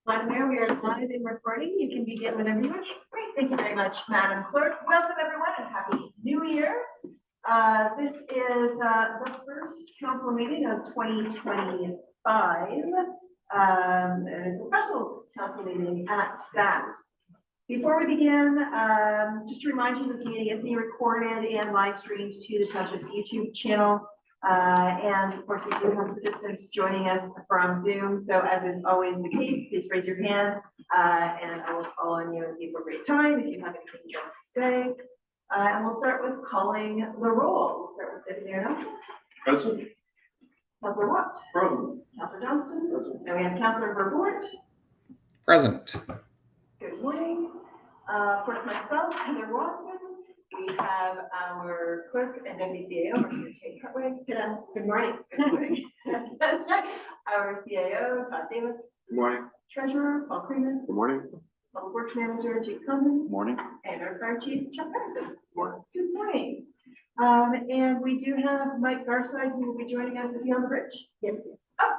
Madam Mayor, we are live and recording. You can begin whenever you wish. Great, thank you very much, Madam Clerk. Welcome everyone and Happy New Year. This is the first council meeting of 2025. And it's a special council meeting at that. Before we begin, just a reminder that the meeting is being recorded and live streamed to the Township's YouTube channel. And of course, we do have participants joining us from Zoom. So as is always the case, please raise your hand and I will call on you at the appropriate time if you have anything you want to say. And we'll start with calling the roll. We'll start with Deputy Mayor Nelson. Present. Councillor Watt. Present. Councillor Johnston. Present. And we have Councillor Verboort. Present. Good morning. Of course, myself, Heather Watson. We have our clerk and deputy CAO, Marcia Cartway. Good morning. That's right. Our CAO, Todd Davis. Good morning. Treasurer, Paul Creamer. Good morning. Public Works Manager, Jake Condon. Good morning. And our Fire Chief, Chuck Patterson. Good morning. Good morning. And we do have Mike Garside, who will be joining us. Is he on the bridge? Yes. Oh,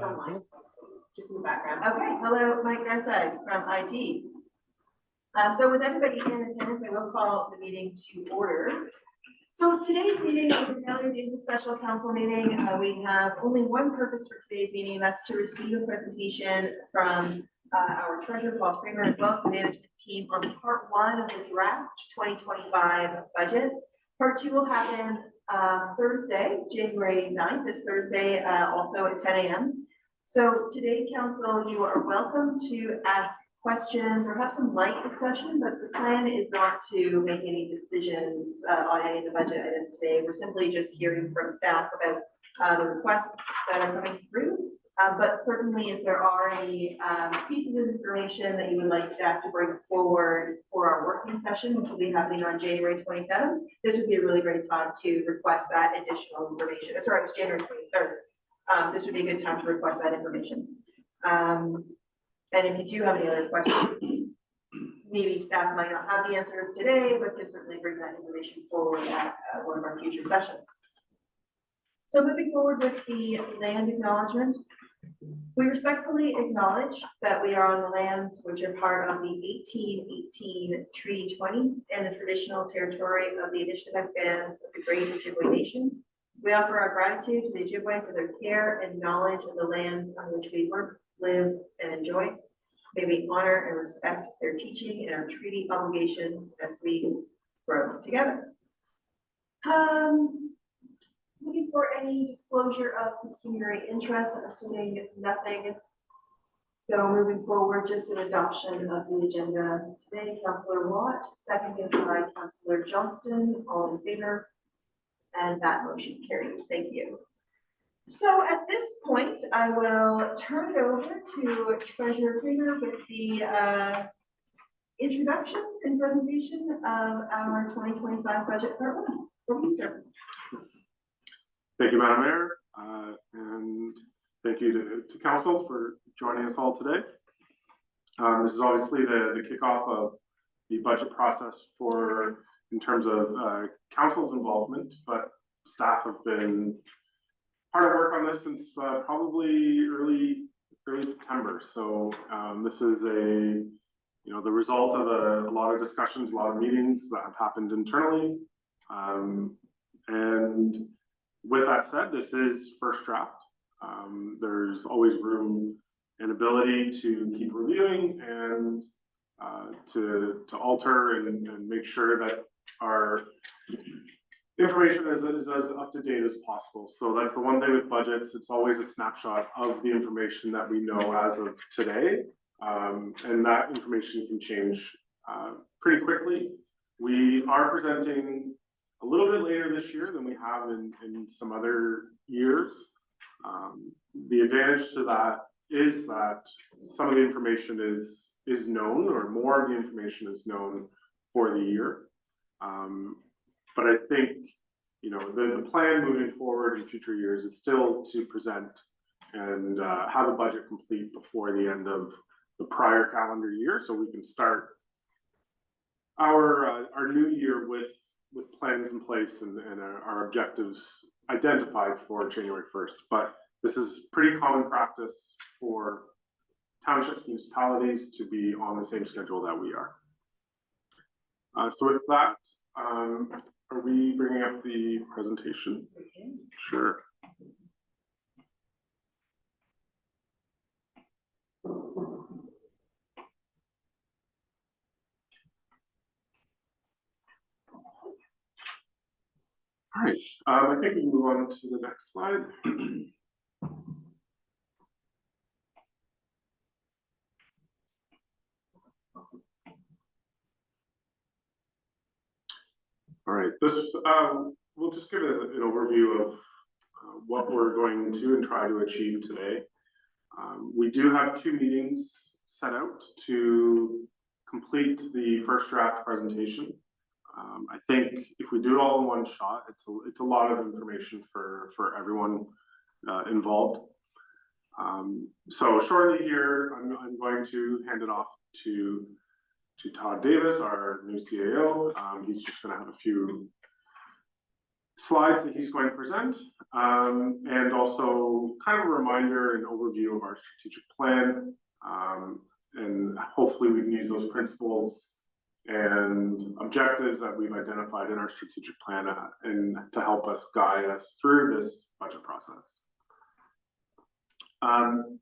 don't mind. Just in the background. Okay. Hello, Mike Garside from IT. So with everybody in attendance, I will call the meeting to order. So today's meeting is a special council meeting. We have only one purpose for today's meeting, and that's to receive a presentation from our treasurer, Paul Creamer, as well as the management team on part one of the draft 2025 budget. Part two will happen Thursday, January 9th, this Thursday, also at 10 a.m. So today, council, you are welcome to ask questions or have some light discussion, but the plan is not to make any decisions on any of the budget items today. We're simply just hearing from staff about the requests that are coming through. But certainly if there are any pieces of information that you would like staff to bring forward for our working session, which will be happening on January 27th, this would be a really great time to request that additional information. Sorry, it was January 23rd. This would be a good time to request that information. And if you do have any other questions, maybe staff might not have the answers today, but can certainly bring that information forward at one of our future sessions. So moving forward with the land acknowledgement, we respectfully acknowledge that we are on the lands which are part of the 1818 Treaty 20 and the traditional territory of the Anishinaabe bands of the Great Ojibwe Nation. We offer our gratitude to the Ojibwe for their care and knowledge of the lands on which we work, live, and enjoy. May we honor and respect their teaching and our treaty obligations as we grow together. Looking for any disclosure of pecuniary interest, I'm assuming nothing. So moving forward, just an adoption of the agenda today. Councillor Watt, seconded by Councillor Johnston, all in favor. And that motion carries. Thank you. So at this point, I will turn it over to Treasurer Creamer with the introduction and presentation of our 2025 budget part one. Over to you, sir. Thank you, Madam Mayor, and thank you to council for joining us all today. This is obviously the kickoff of the budget process in terms of council's involvement, but staff have been hard at work on this since probably early September. So this is the result of a lot of discussions, a lot of meetings that have happened internally. And with that said, this is first draft. There's always room and ability to keep reviewing and to alter and make sure that our information is as up to date as possible. So that's the one thing with budgets. It's always a snapshot of the information that we know as of today. And that information can change pretty quickly. We are presenting a little bit later this year than we have in some other years. The advantage to that is that some of the information is known, or more of the information is known for the year. But I think, the plan moving forward in future years is still to present and have a budget complete before the end of the prior calendar year, so we can start our new year with plans in place and our objectives identified for January 1st. But this is pretty common practice for townships, municipalities to be on the same schedule that we are. So with that, are we bringing up the presentation? Sure. All right, I think we can move on to the next slide. All right, this we'll just give an overview of what we're going to and try to achieve today. We do have 2 meetings set out to complete the first draft presentation. I think if we do it all in one shot, it's a lot of information for everyone involved. So shortly here, I'm going to hand it off to Todd Davis, our new CAO. He's just going to have a few slides that he's going to present, and also kind of a reminder and overview of our strategic plan. And hopefully we can use those principles and objectives that we've identified in our strategic plan and to help us guide us through this budget process. I'm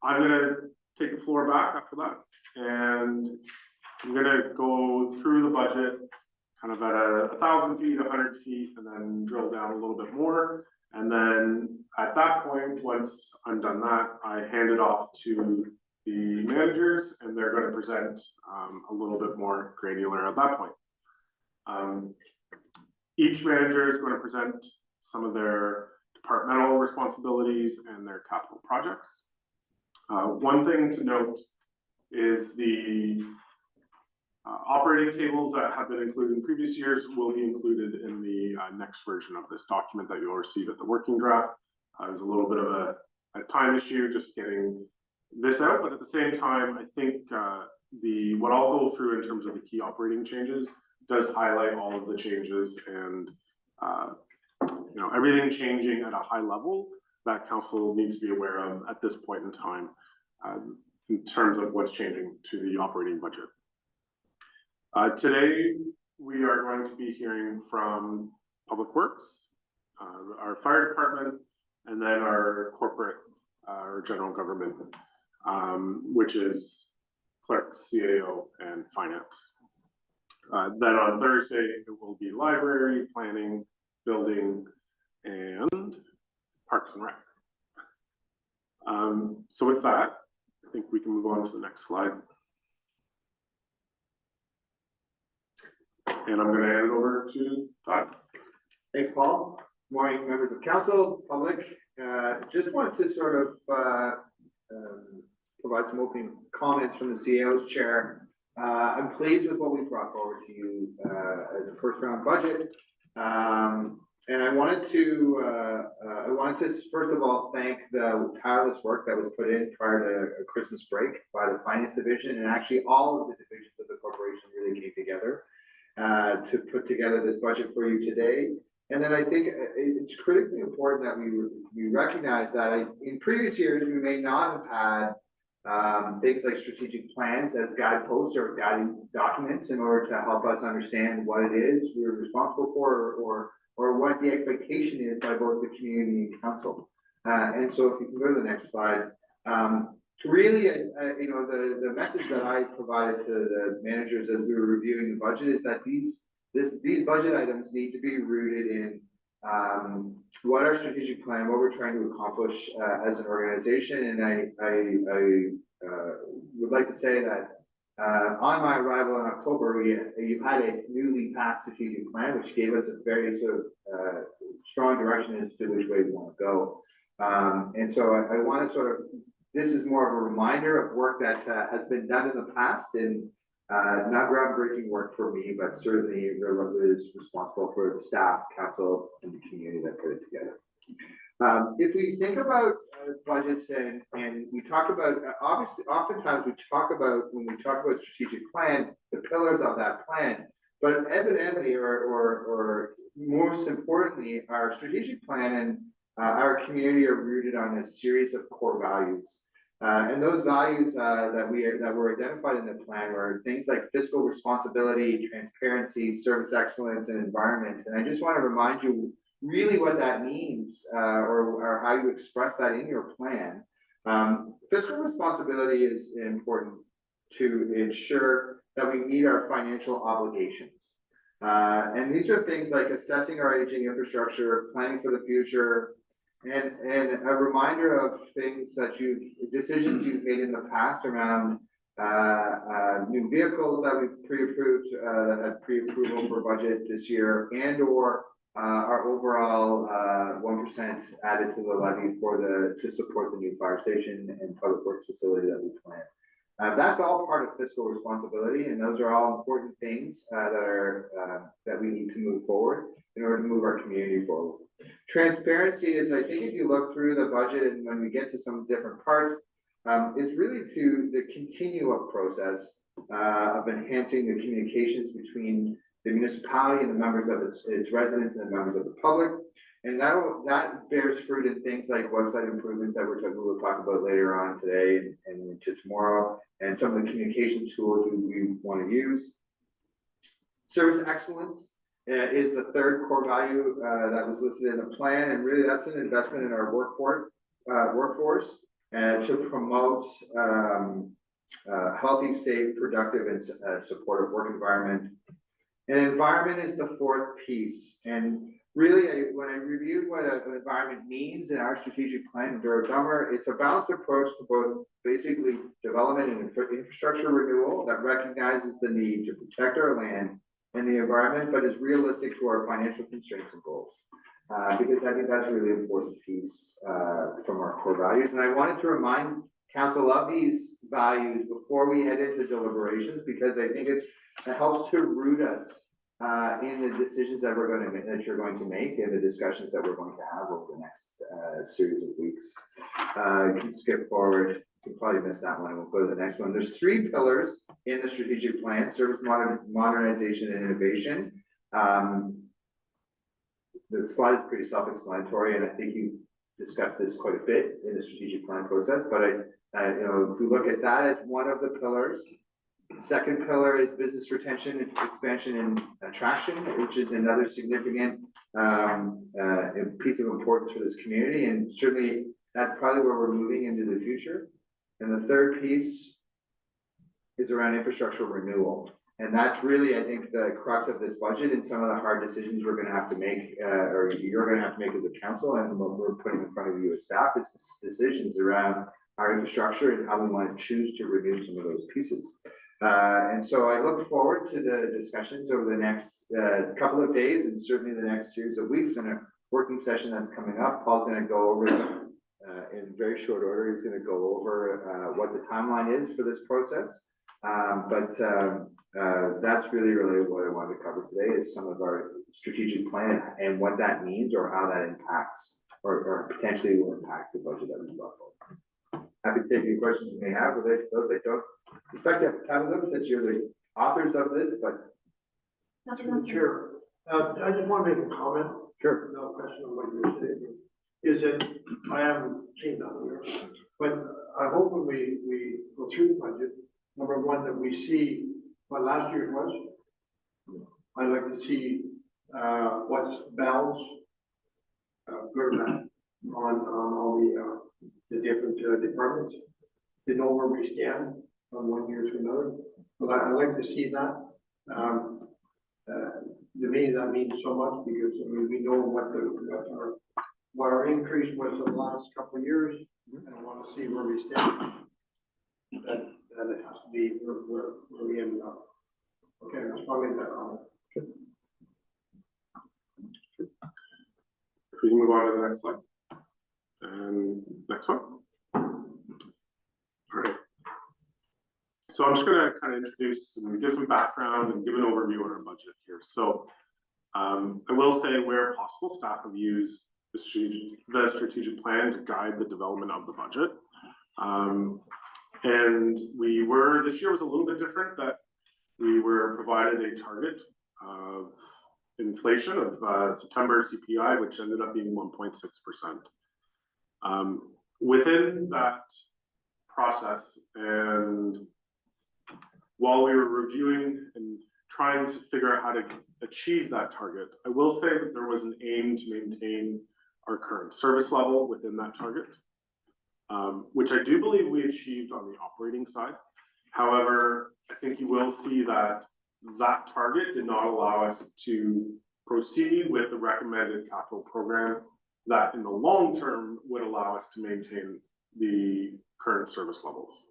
going to take the floor back after that, and I'm going to go through the budget kind of at 1,000 feet, 100 feet, and then drill down a little bit more. And then at that point, once I'm done that, I hand it off to the managers, and they're going to present a little bit more granular at that point. Each manager is going to present some of their departmental responsibilities and their capital projects. One thing to note is the operating tables that have been included in previous years will be included in the next version of this document that you'll receive at the working draft. There's a little bit of a time issue just getting this out, but at the same time, I think what I'll go through in terms of the key operating changes does highlight all of the changes and everything changing at a high level that council needs to be aware of at this point in time in terms of what's changing to the operating budget. Today, we are going to be hearing from Public Works, our fire department, and then our corporate or general government, which is clerk, CAO, and finance. Then on Thursday, it will be library, planning, building, and parks and rec. So with that, I think we can move on to the next slide. And I'm going to hand it over to Todd. Thanks, Paul. Good morning, members of council, public. Just wanted to sort of provide some opening comments from the CAO's chair. I'm pleased with what we brought forward to you as a first round budget. And I wanted to first of all thank the tireless work that was put in prior to Christmas break by the finance division, and actually all of the divisions of the corporation really came together to put together this budget for you today. And then I think it's critically important that we recognize that in previous years we may not have had things like strategic plans as guideposts or guiding documents in order to help us understand what it is we're responsible for or what the expectation is by both the community and council. And so if you can go to the next slide. Really, the message that I provided to the managers as we were reviewing the budget is that these budget items need to be rooted in what our strategic plan, what we're trying to accomplish as an organization. And I would like to say that on my arrival in October, you had a newly passed strategic plan, which gave us a very sort of strong direction as to which way we want to go. And so I want to sort of, this is more of a reminder of work that has been done in the past, and not groundbreaking work for me, but certainly is responsible for the staff, council, and the community that put it together. If we think about budgets and we talk about, obviously, oftentimes we talk about, when we talk about strategic plan, the pillars of that plan, but evidently, or most importantly, our strategic plan and our community are rooted on a series of core values. And those values that were identified in the plan were things like fiscal responsibility, transparency, service excellence, and environment. And I just want to remind you really what that means, or how you express that in your plan. Fiscal responsibility is important to ensure that we meet our financial obligations. And these are things like assessing our aging infrastructure, planning for the future, and a reminder of things that decisions you've made in the past around new vehicles that we've pre-approved, that had pre-approval for budget this year, and or our overall 1% added to the levy to support the new fire station and public works facility that we plan. That's all part of fiscal responsibility, and those are all important things that we need to move forward in order to move our community forward. Transparency is, I think, if you look through the budget and when we get to some different parts, it's really to the continuum process of enhancing the communications between the municipality and the members of its residents and the members of the public. And that bears fruit in things like website improvements that we'll talk about later on today and into tomorrow, and some of the communication tools we want to use. Service excellence is the third core value that was listed in the plan, and really that's an investment in our workforce to promote healthy, safe, productive, and supportive work environment. And environment is the fourth piece. And really, when I reviewed what an environment means in our strategic plan in Douro-Dummer, it's a balanced approach to both basically development and infrastructure renewal that recognizes the need to protect our land and the environment, but is realistic to our financial constraints and goals. Because I think that's a really important piece from our core values. And I wanted to remind council of these values before we head into deliberations, because I think it helps to root us in the decisions that you're going to make and the discussions that we're going to have over the next series of weeks. You can skip forward. You can probably miss that one. We'll go to the next one. There's 3 pillars in the strategic plan: service modernization and innovation. The slide is pretty self-explanatory, and I think you discussed this quite a bit in the strategic plan process. But if we look at that as one of the pillars. The second pillar is business retention, expansion, and attraction, which is another significant piece of importance for this community, and certainly that's probably where we're moving into the future. And the third piece is around infrastructure renewal, and that's really, I think, the crux of this budget and some of the hard decisions we're going to have to make, or you're going to have to make as a council, and what we're putting in front of you as staff is decisions around our infrastructure and how we want to choose to renew some of those pieces. And so I look forward to the discussions over the next couple of days, and certainly the next series of weeks, and a working session that's coming up. Paul's going to go over in very short order. He's going to go over what the timeline is for this process. But that's really what I wanted to cover today, is some of our strategic plan and what that means, or how that impacts or potentially will impact the budget that we brought forward. Happy to take any questions you may have, or those I don't suspect you have time of them, since you're the authors of this, but. Sure. I just want to make a comment. Sure. No question on what you're saying. Is that I haven't seen that here, but I hope when we go through the budget, number one, that we see what last year was. I'd like to see what's balanced, good or bad, on all the different departments, to know where we stand from one year to another. But I'd like to see that. To me, that means so much, because I mean, we know what our increase was in the last couple of years, and I want to see where we stand. That it has to be where we ended up. Okay, that's probably that comment. If we can move on to the next slide. And next one. All right. So I'm just going to kind of introduce and give some background and give an overview on our budget here. So I will say, where possible, staff have used the strategic plan to guide the development of the budget. And this year was a little bit different, that we were provided a target of inflation of September CPI, which ended up being 1.6%. Within that process, and while we were reviewing and trying to figure out how to achieve that target, I will say that there was an aim to maintain our current service level within that target, which I do believe we achieved on the operating side. However, I think you will see that that target did not allow us to proceed with the recommended capital program that in the long term would allow us to maintain the current service levels.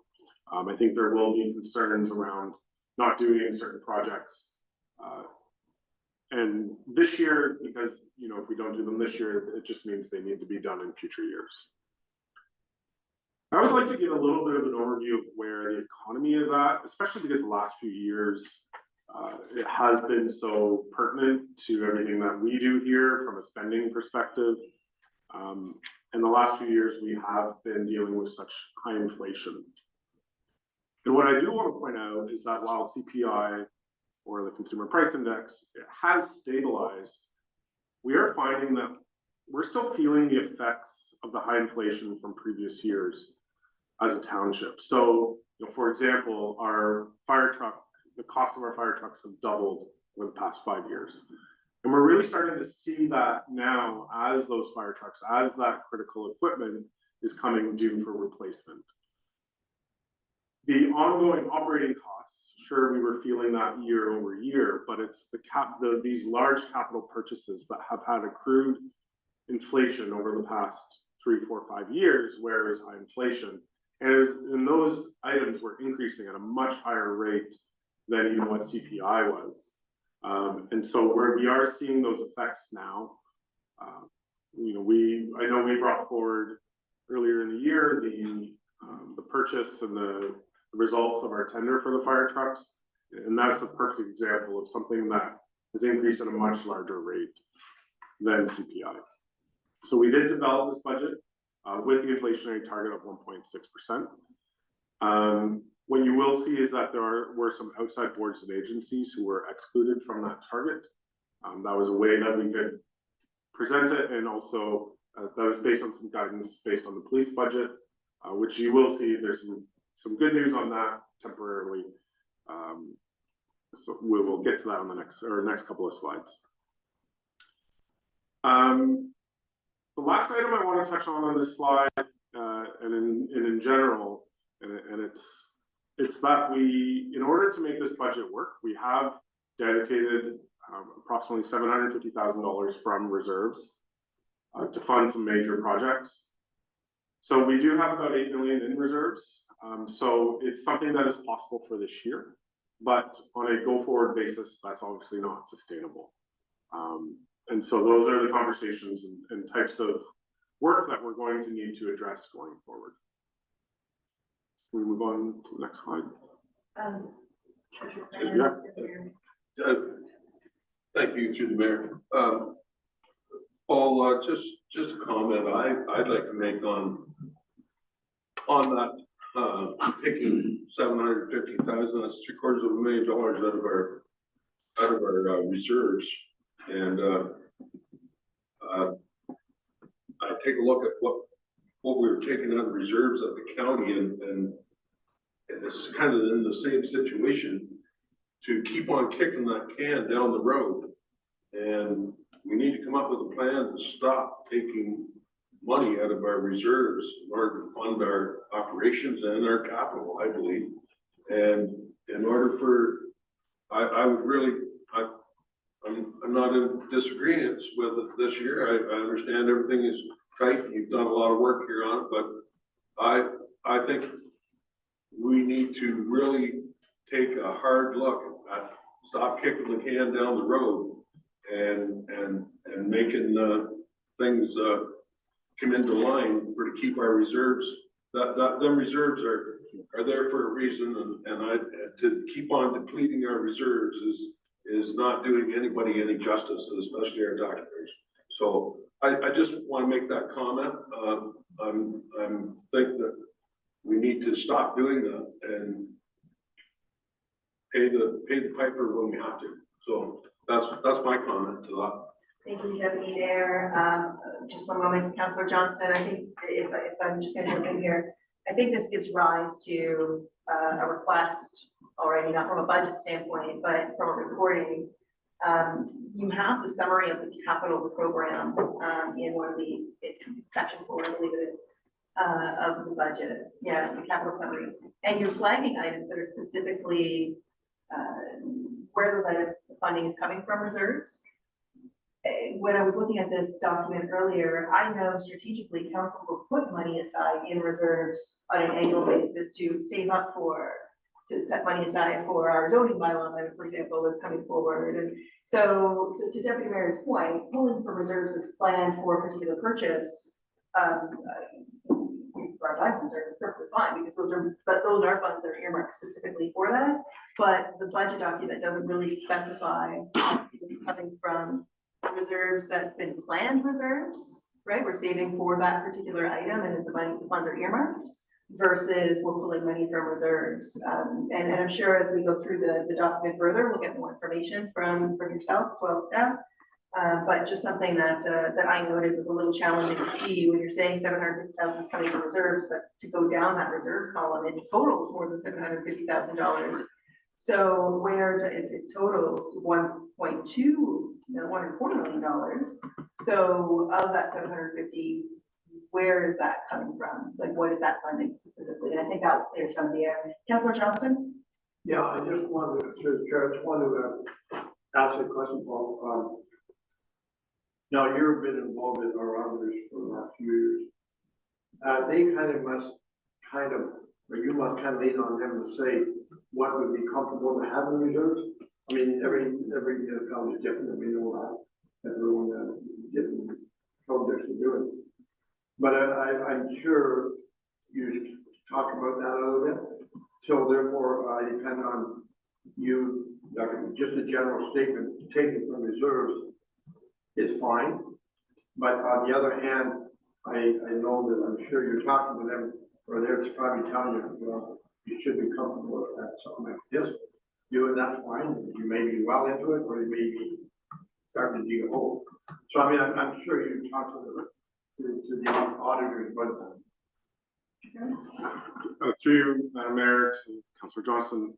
I think there will be concerns around not doing certain projects. And this year, because, you know, if we don't do them this year, it just means they need to be done in future years. I always like to give a little bit of an overview of where the economy is at, especially because the last few years, it has been so pertinent to everything that we do here from a spending perspective. In the last few years, we have been dealing with such high inflation. And what I do want to point out is that while CPI, or the Consumer Price Index, it has stabilized, we are finding that we're still feeling the effects of the high inflation from previous years as a township. So, you know, for example, our fire truck, the cost of our fire trucks have doubled over the past 5 years. And we're really starting to see that now as those fire trucks, as that critical equipment is coming due for replacement. The ongoing operating costs, sure, we were feeling that year over year, but it's these large capital purchases that have had accrued inflation over the past 3, 4, 5 years, whereas high inflation, and those items were increasing at a much higher rate than even what CPI was. And so we are seeing those effects now. You know, I know we brought forward earlier in the year the purchase and the results of our tender for the fire trucks, and that's a perfect example of something that has increased at a much larger rate than CPI. So we did develop this budget with the inflationary target of 1.6%. What you will see is that there were some outside boards and agencies who were excluded from that target. That was a way that we could present it, and also that was based on some guidance based on the police budget, which you will see there's some good news on that temporarily. So we will get to that on the next couple of slides. The last item I want to touch on this slide, and in general, and it's that in order to make this budget work, we have dedicated approximately $750,000 from reserves to fund some major projects. So we do have about 8 million in reserves. So it's something that is possible for this year, but on a go-forward basis, that's obviously not sustainable. And so those are the conversations and types of work that we're going to need to address going forward. Can we move on to the next slide? Yeah. Thank you, through the mayor. Paul, just a comment I'd like to make on that, taking $750,000, that's $750,000 out of our reserves, and I take a look at what we were taking out of reserves at the county, and it's kind of in the same situation to keep on kicking that can down the road. And we need to come up with a plan to stop taking money out of our reserves in order to fund our operations and our capital, I believe. And in order for, I would really, I'm not in disagreement with it this year. I understand everything is tight. You've done a lot of work here on it, but I think we need to really take a hard look at stop kicking the can down the road and making things come into line to keep our reserves. Them reserves are there for a reason, and to keep on depleting our reserves is not doing anybody any justice, especially our taxpayers. So I just want to make that comment. I'm think that we need to stop doing that and pay the piper when we have to. So that's my comment to that. Thank you, Deputy Mayor. Just one moment, Councillor Johnston. I think if I'm just going to jump in here, I think this gives rise to a request already, not from a budget standpoint, but from a reporting. You have the summary of the capital program in one of the section 4, I believe it is, of the budget. Yeah, the capital summary, and you're flagging items that are specifically where those items, the funding is coming from reserves. When I was looking at this document earlier, I know strategically council will put money aside in reserves on an annual basis to save up for, to set money aside for our zoning bylaw, for example, that's coming forward. And so to Deputy Mayor's point, pulling from reserves that's planned for a particular purchase, as far as I'm concerned, is perfectly fine, because those are funds that are earmarked specifically for that. But the budget document doesn't really specify if it's coming from reserves that's been planned reserves, right? We're saving for that particular item, and if the funds are earmarked, versus we're pulling money from reserves. And I'm sure as we go through the document further, we'll get more information from yourself as well as staff. But just something that I noted was a little challenging to see when you're saying 750,000 is coming from reserves, but to go down that reserves column, in total is more than $750,000. So where it totals 1.4 million. So of that 750, where is that coming from? Like, what is that funding specifically? And I think that'll clear some of the air. Councillor Johnston? Yeah, I just wanted to ask a question, Paul. Now, you've been involved in our others for the last few years. They you must kind of lean on them to say what would be comfortable to have in reserves. I mean, every county is different, and we know that everyone different projects to do it. But I'm sure you talk about that a little bit. So therefore, I depend on you, just a general statement, taken from reserves is fine. But on the other hand, I know that I'm sure you're talking to them, or they're probably telling you, well, you should be comfortable with that, something like this. Doing that's fine. You may be well into it, or you may be starting to dig a hole. So I mean, I'm sure you talk to the auditors, but through Madam Mayor to Councillor Johnson.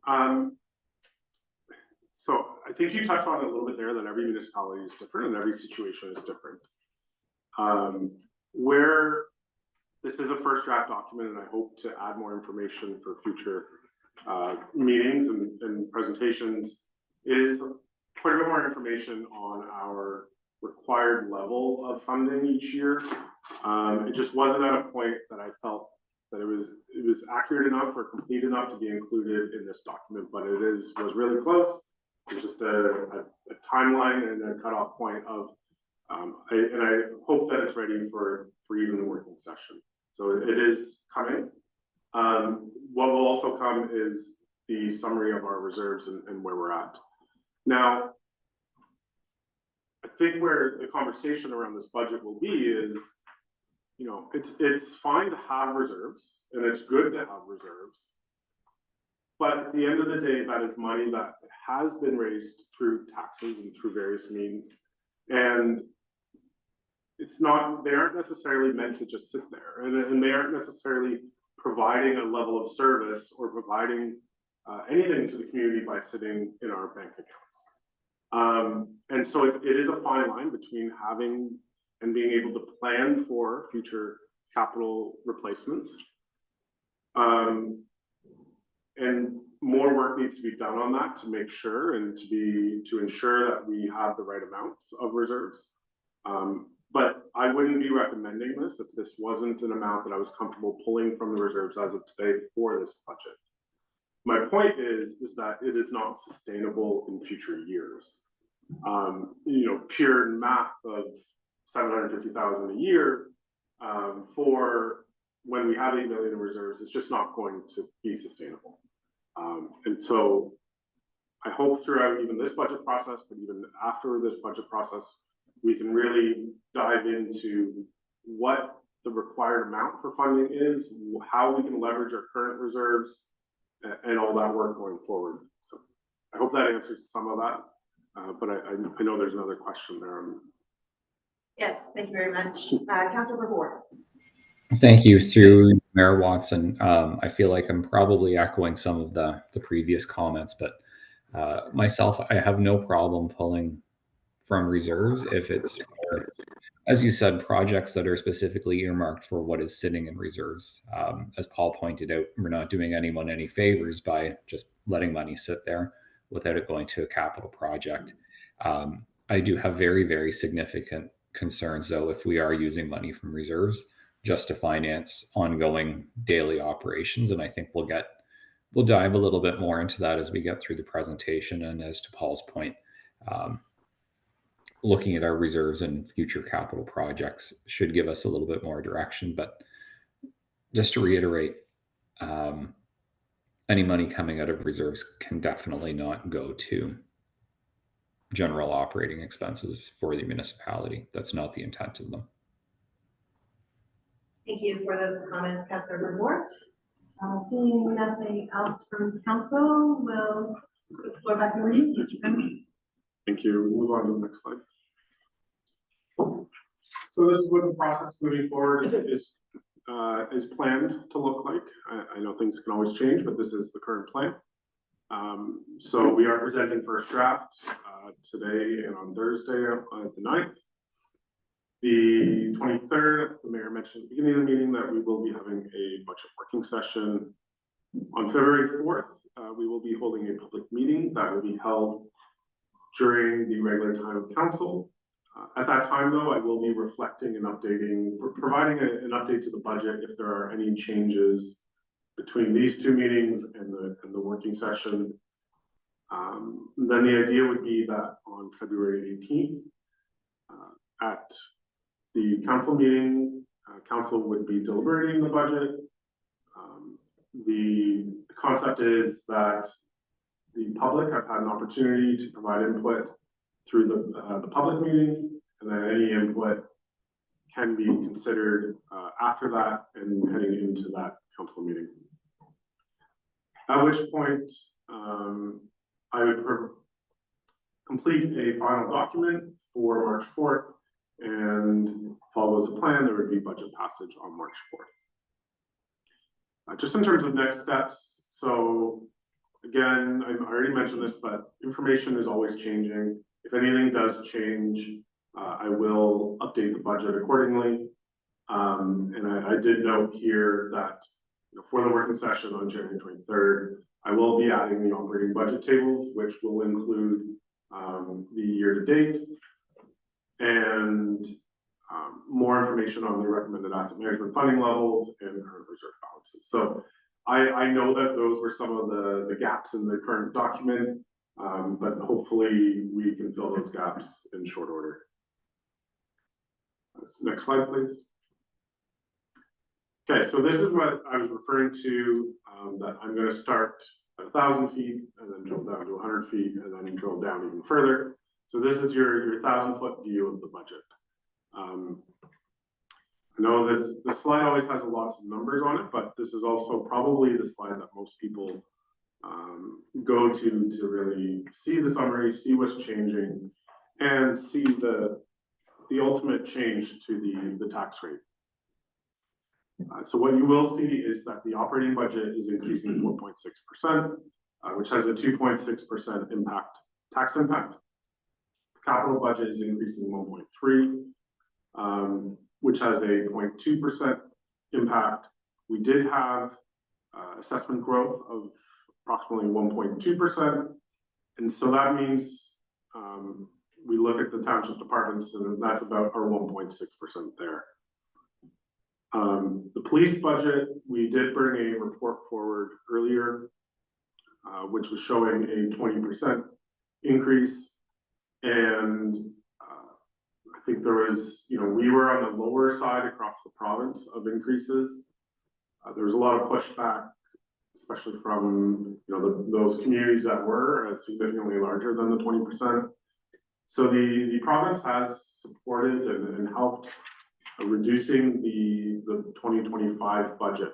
So I think you touched on it a little bit there, that every municipality is different and every situation is different. Where this is a first draft document, and I hope to add more information for future meetings and presentations, is quite a bit more information on our required level of funding each year. It just wasn't at a point that I felt that it was accurate enough or complete enough to be included in this document, but it was really close. It's just a timeline and a cutoff point of, and I hope that it's ready for even the working session. So it is coming. What will also come is the summary of our reserves and where we're at. Now, I think where the conversation around this budget will be is, you know, it's fine to have reserves and it's good to have reserves. But at the end of the day, that is money that has been raised through taxes and through various means. And they aren't necessarily meant to just sit there, and they aren't necessarily providing a level of service or providing anything to the community by sitting in our bank accounts. And so it is a fine line between having and being able to plan for future capital replacements. And more work needs to be done on that to make sure and to ensure that we have the right amounts of reserves. But I wouldn't be recommending this if this wasn't an amount that I was comfortable pulling from the reserves as of today for this budget. My point is that it is not sustainable in future years. You know, pure math of 750,000 a year for when we have 8 million in reserves, it's just not going to be sustainable. And so I hope throughout even this budget process, but even after this budget process, we can really dive into what the required amount for funding is, how we can leverage our current reserves, and all that work going forward. So I hope that answers some of that, but I know there's another question there. Yes, thank you very much. Councillor Brevoort. Thank you. Through Mayor Watson, I feel like I'm probably echoing some of the previous comments, but myself, I have no problem pulling from reserves if it's for, as you said, projects that are specifically earmarked for what is sitting in reserves. As Paul pointed out, we're not doing anyone any favors by just letting money sit there without it going to a capital project. I do have very, very significant concerns, though, if we are using money from reserves just to finance ongoing daily operations. And I think we'll dive a little bit more into that as we get through the presentation. And as to Paul's point, looking at our reserves and future capital projects should give us a little bit more direction. But just to reiterate, any money coming out of reserves can definitely not go to general operating expenses for the municipality. That's not the intent of them. Thank you for those comments, Councillor Verwoerd. Seeing nothing else from council, we'll go back over to you, Mr. Finley. Thank you. Move on to the next slide. So this is what the process moving forward is planned to look like. I know things can always change, but this is the current plan. So we are presenting first draft today and on Thursday the 9th. The 23rd, the mayor mentioned at the beginning of the meeting that we will be having a budget working session. On February 4th, we will be holding a public meeting that will be held during the regular time of council. At that time, though, I will be reflecting and updating, providing an update to the budget if there are any changes between these two meetings and the working session. Then the idea would be that on February 18th, at the council meeting, council would be deliberating the budget. The concept is that the public have had an opportunity to provide input through the public meeting, and then any input can be considered after that and heading into that council meeting. At which point, I would complete a final document for March 4th, and follows the plan, there would be budget passage on March 4th. Just in terms of next steps, so again, I already mentioned this, but information is always changing. If anything does change, I will update the budget accordingly. And I did note here that for the working session on January 23rd, I will be adding the operating budget tables, which will include the year-to-date and more information on the recommended asset management funding levels and current reserve balances. So I know that those were some of the gaps in the current document, but hopefully we can fill those gaps in short order. Next slide, please. Okay, so this is what I was referring to, that I'm going to start at 1,000 feet and then drill down to 100 feet and then drill down even further. So this is your 1,000-foot view of the budget. I know this slide always has lots of numbers on it, but this is also probably the slide that most people go to really see the summary, see what's changing, and see the ultimate change to the tax rate. So what you will see is that the operating budget is increasing 4.6%, which has a 2.6% tax impact. The capital budget is increasing 1.3%, which has a 0.2% impact. We did have assessment growth of approximately 1.2%, and so that means we look at the township departments, and that's about our 1.6% there. The police budget, we did bring a report forward earlier, which was showing a 20% increase. And I think there was, we were on the lower side across the province of increases. There was a lot of pushback, especially from, those communities that were significantly larger than the 20%. So the province has supported and helped reducing the 2025 budget.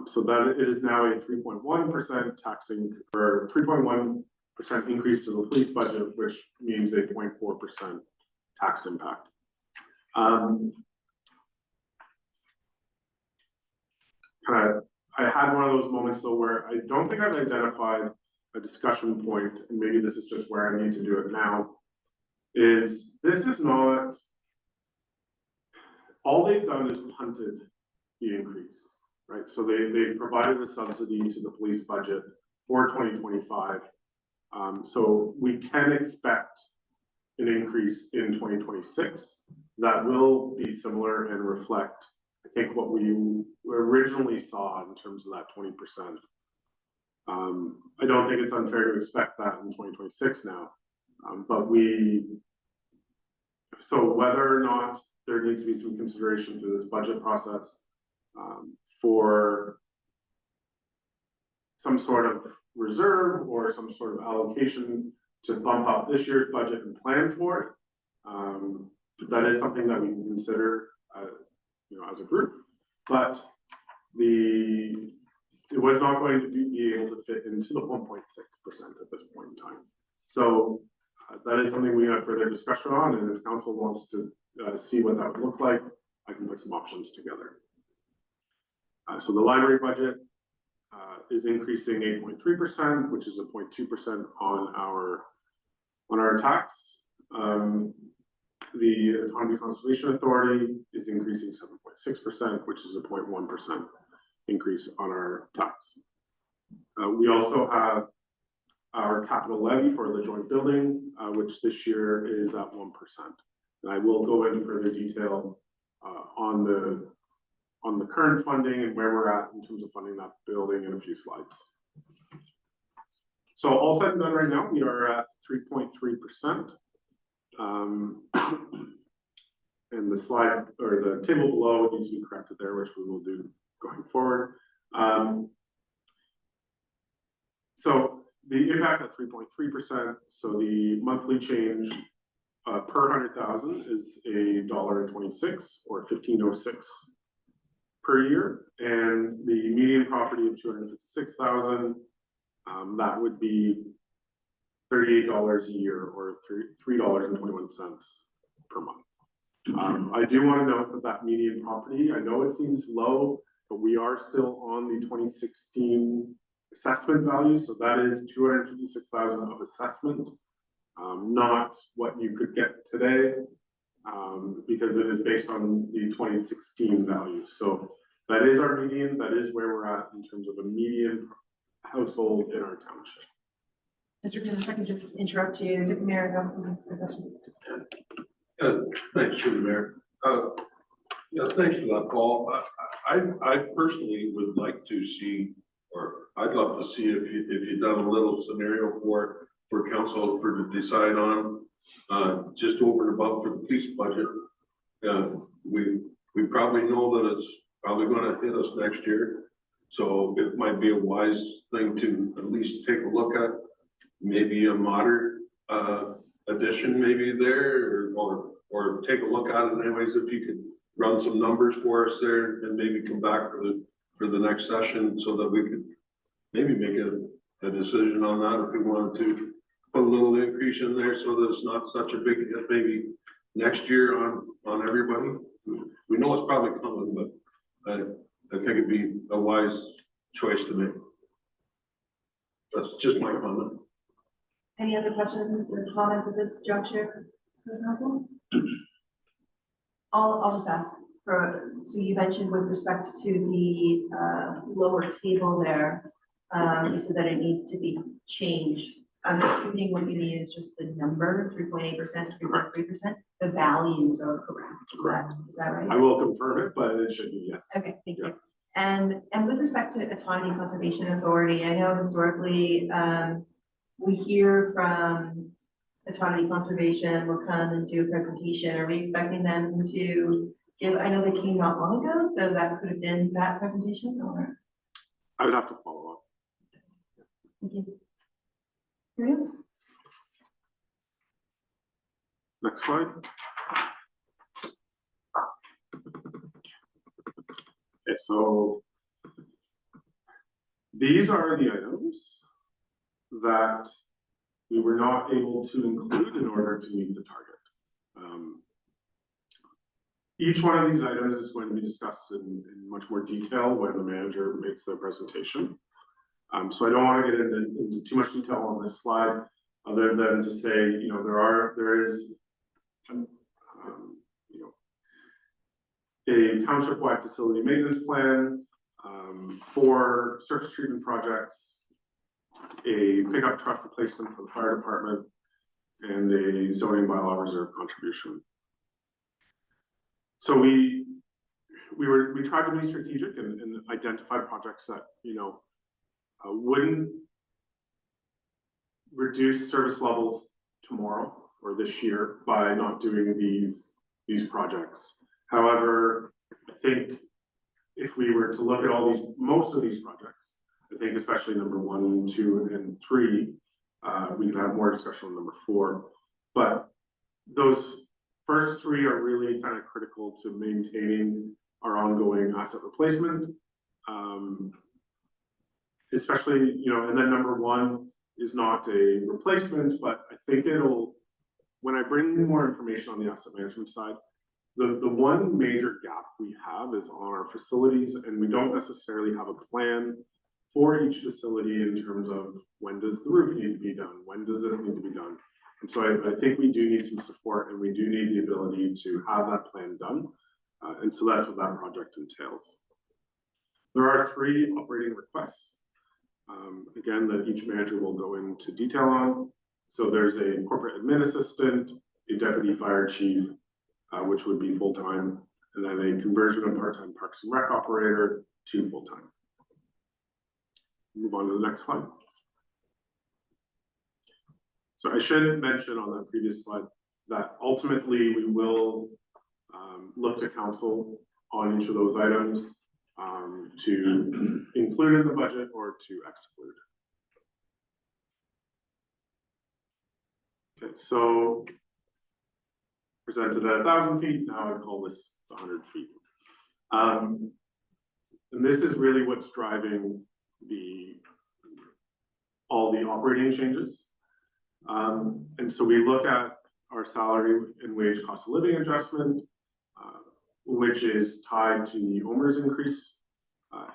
So that it is now a 3.1% taxing, or 3.1% increase to the police budget, which means a 0.4% tax impact. I had one of those moments though where I don't think I've identified a discussion point, and maybe this is just where I need to do it now, is this is not, all they've done is punted the increase, right? So they've provided a subsidy to the police budget for 2025. So we can expect an increase in 2026 that will be similar and reflect, I think, what we originally saw in terms of that 20%. I don't think it's unfair to expect that in 2026 now, so whether or not there needs to be some consideration through this budget process for some sort of reserve or some sort of allocation to bump up this year's budget and plan for it. That is something that we can consider, as a group, but it was not going to be able to fit into the 1.6% at this point in time. So that is something we have further discussion on, and if council wants to see what that would look like, I can put some options together. So the library budget is increasing 8.3%, which is a 0.2% on our tax. The Autonomy Conservation Authority is increasing 7.6%, which is a 0.1% increase on our tax. We also have our capital levy for the joint building, which this year is at 1%. And I will go into further detail on the current funding and where we're at in terms of funding that building in a few slides. So all said and done right now, we are at 3.3%. And the slide or the table below needs to be corrected there, which we will do going forward. So the impact at 3.3%. So the monthly change per 100,000 is $1.26 or 15.06 per year, and the median property of 256,000, that would be $38 a year or $3.21 per month. I do want to note that median property, I know it seems low, but we are still on the 2016 assessment value. So that is 256,000 of assessment, not what you could get today, because it is based on the 2016 value. So that is our median. That is where we're at in terms of a median household in our township. Mr. Chairman, if I can just interrupt you, Deputy Mayor Nelson, question. Thanks, Through the Mayor. Yeah, thanks for that, Paul. I personally would like to see, or I'd love to see if you've done a little scenario for council to decide on, just over and above for the police budget. We probably know that it's probably going to hit us next year, so it might be a wise thing to at least take a look at maybe a moderate addition maybe there, or take a look at it anyways. If you could run some numbers for us there and maybe come back for the next session so that we could maybe make a decision on that if we wanted to put a little increase in there so that it's not such a big hit maybe next year on everybody. We know it's probably coming, but I think it'd be a wise choice to make. That's just my comment. Any other questions or comments at this juncture for the council? I'll just ask for, so you mentioned with respect to the lower table there, you said that it needs to be changed. I'm assuming what you need is just the number, 3.8% to 3.3%. The values are correct. Is that right? I will confirm it, but it should be yes. Okay, thank you. And with respect to Autonomy Conservation Authority, I know historically we hear from Autonomy Conservation will come and do a presentation. Are we expecting them to give? I know they came not long ago, so that could have been that presentation, or I would have to follow up. thank you. Maria? Next slide. Okay, so these are the items that we were not able to include in order to meet the target. Each one of these items is going to be discussed in much more detail when the manager makes their presentation. So I don't want to get into too much detail on this slide, other than to say, you know, there is, you know, a township-wide facility maintenance plan, 4 surface treatment projects, a pickup truck replacement for the fire department, and a zoning bylaw reserve contribution. So we tried to be strategic and identify projects that, you know, wouldn't reduce service levels tomorrow or this year by not doing these projects. However, I think if we were to look at most of these projects, I think especially number 1, 2, and 3, we can have more discussion on number 4. But those first 3 are really kind of critical to maintaining our ongoing asset replacement. Especially, you know, and then number 1 is not a replacement, but I think when I bring more information on the asset management side, the one major gap we have is on our facilities, and we don't necessarily have a plan for each facility in terms of when does the roof need to be done, when does this need to be done. And so I think we do need some support, and we do need the ability to have that plan done. And so that's what that project entails. There are 3 operating requests, again, that each manager will go into detail on. So there's a corporate admin assistant, a deputy fire chief, which would be full-time, and then a conversion of part-time parks and rec operator to full-time. Move on to the next slide. So I should mention on that previous slide that ultimately we will look to council on each of those items to include in the budget or to exclude. Okay, so presented at 1,000 feet, now I call this 100 feet. And this is really what's driving all the operating changes. And so we look at our salary and wage cost of living adjustment, which is tied to the OMERS increase.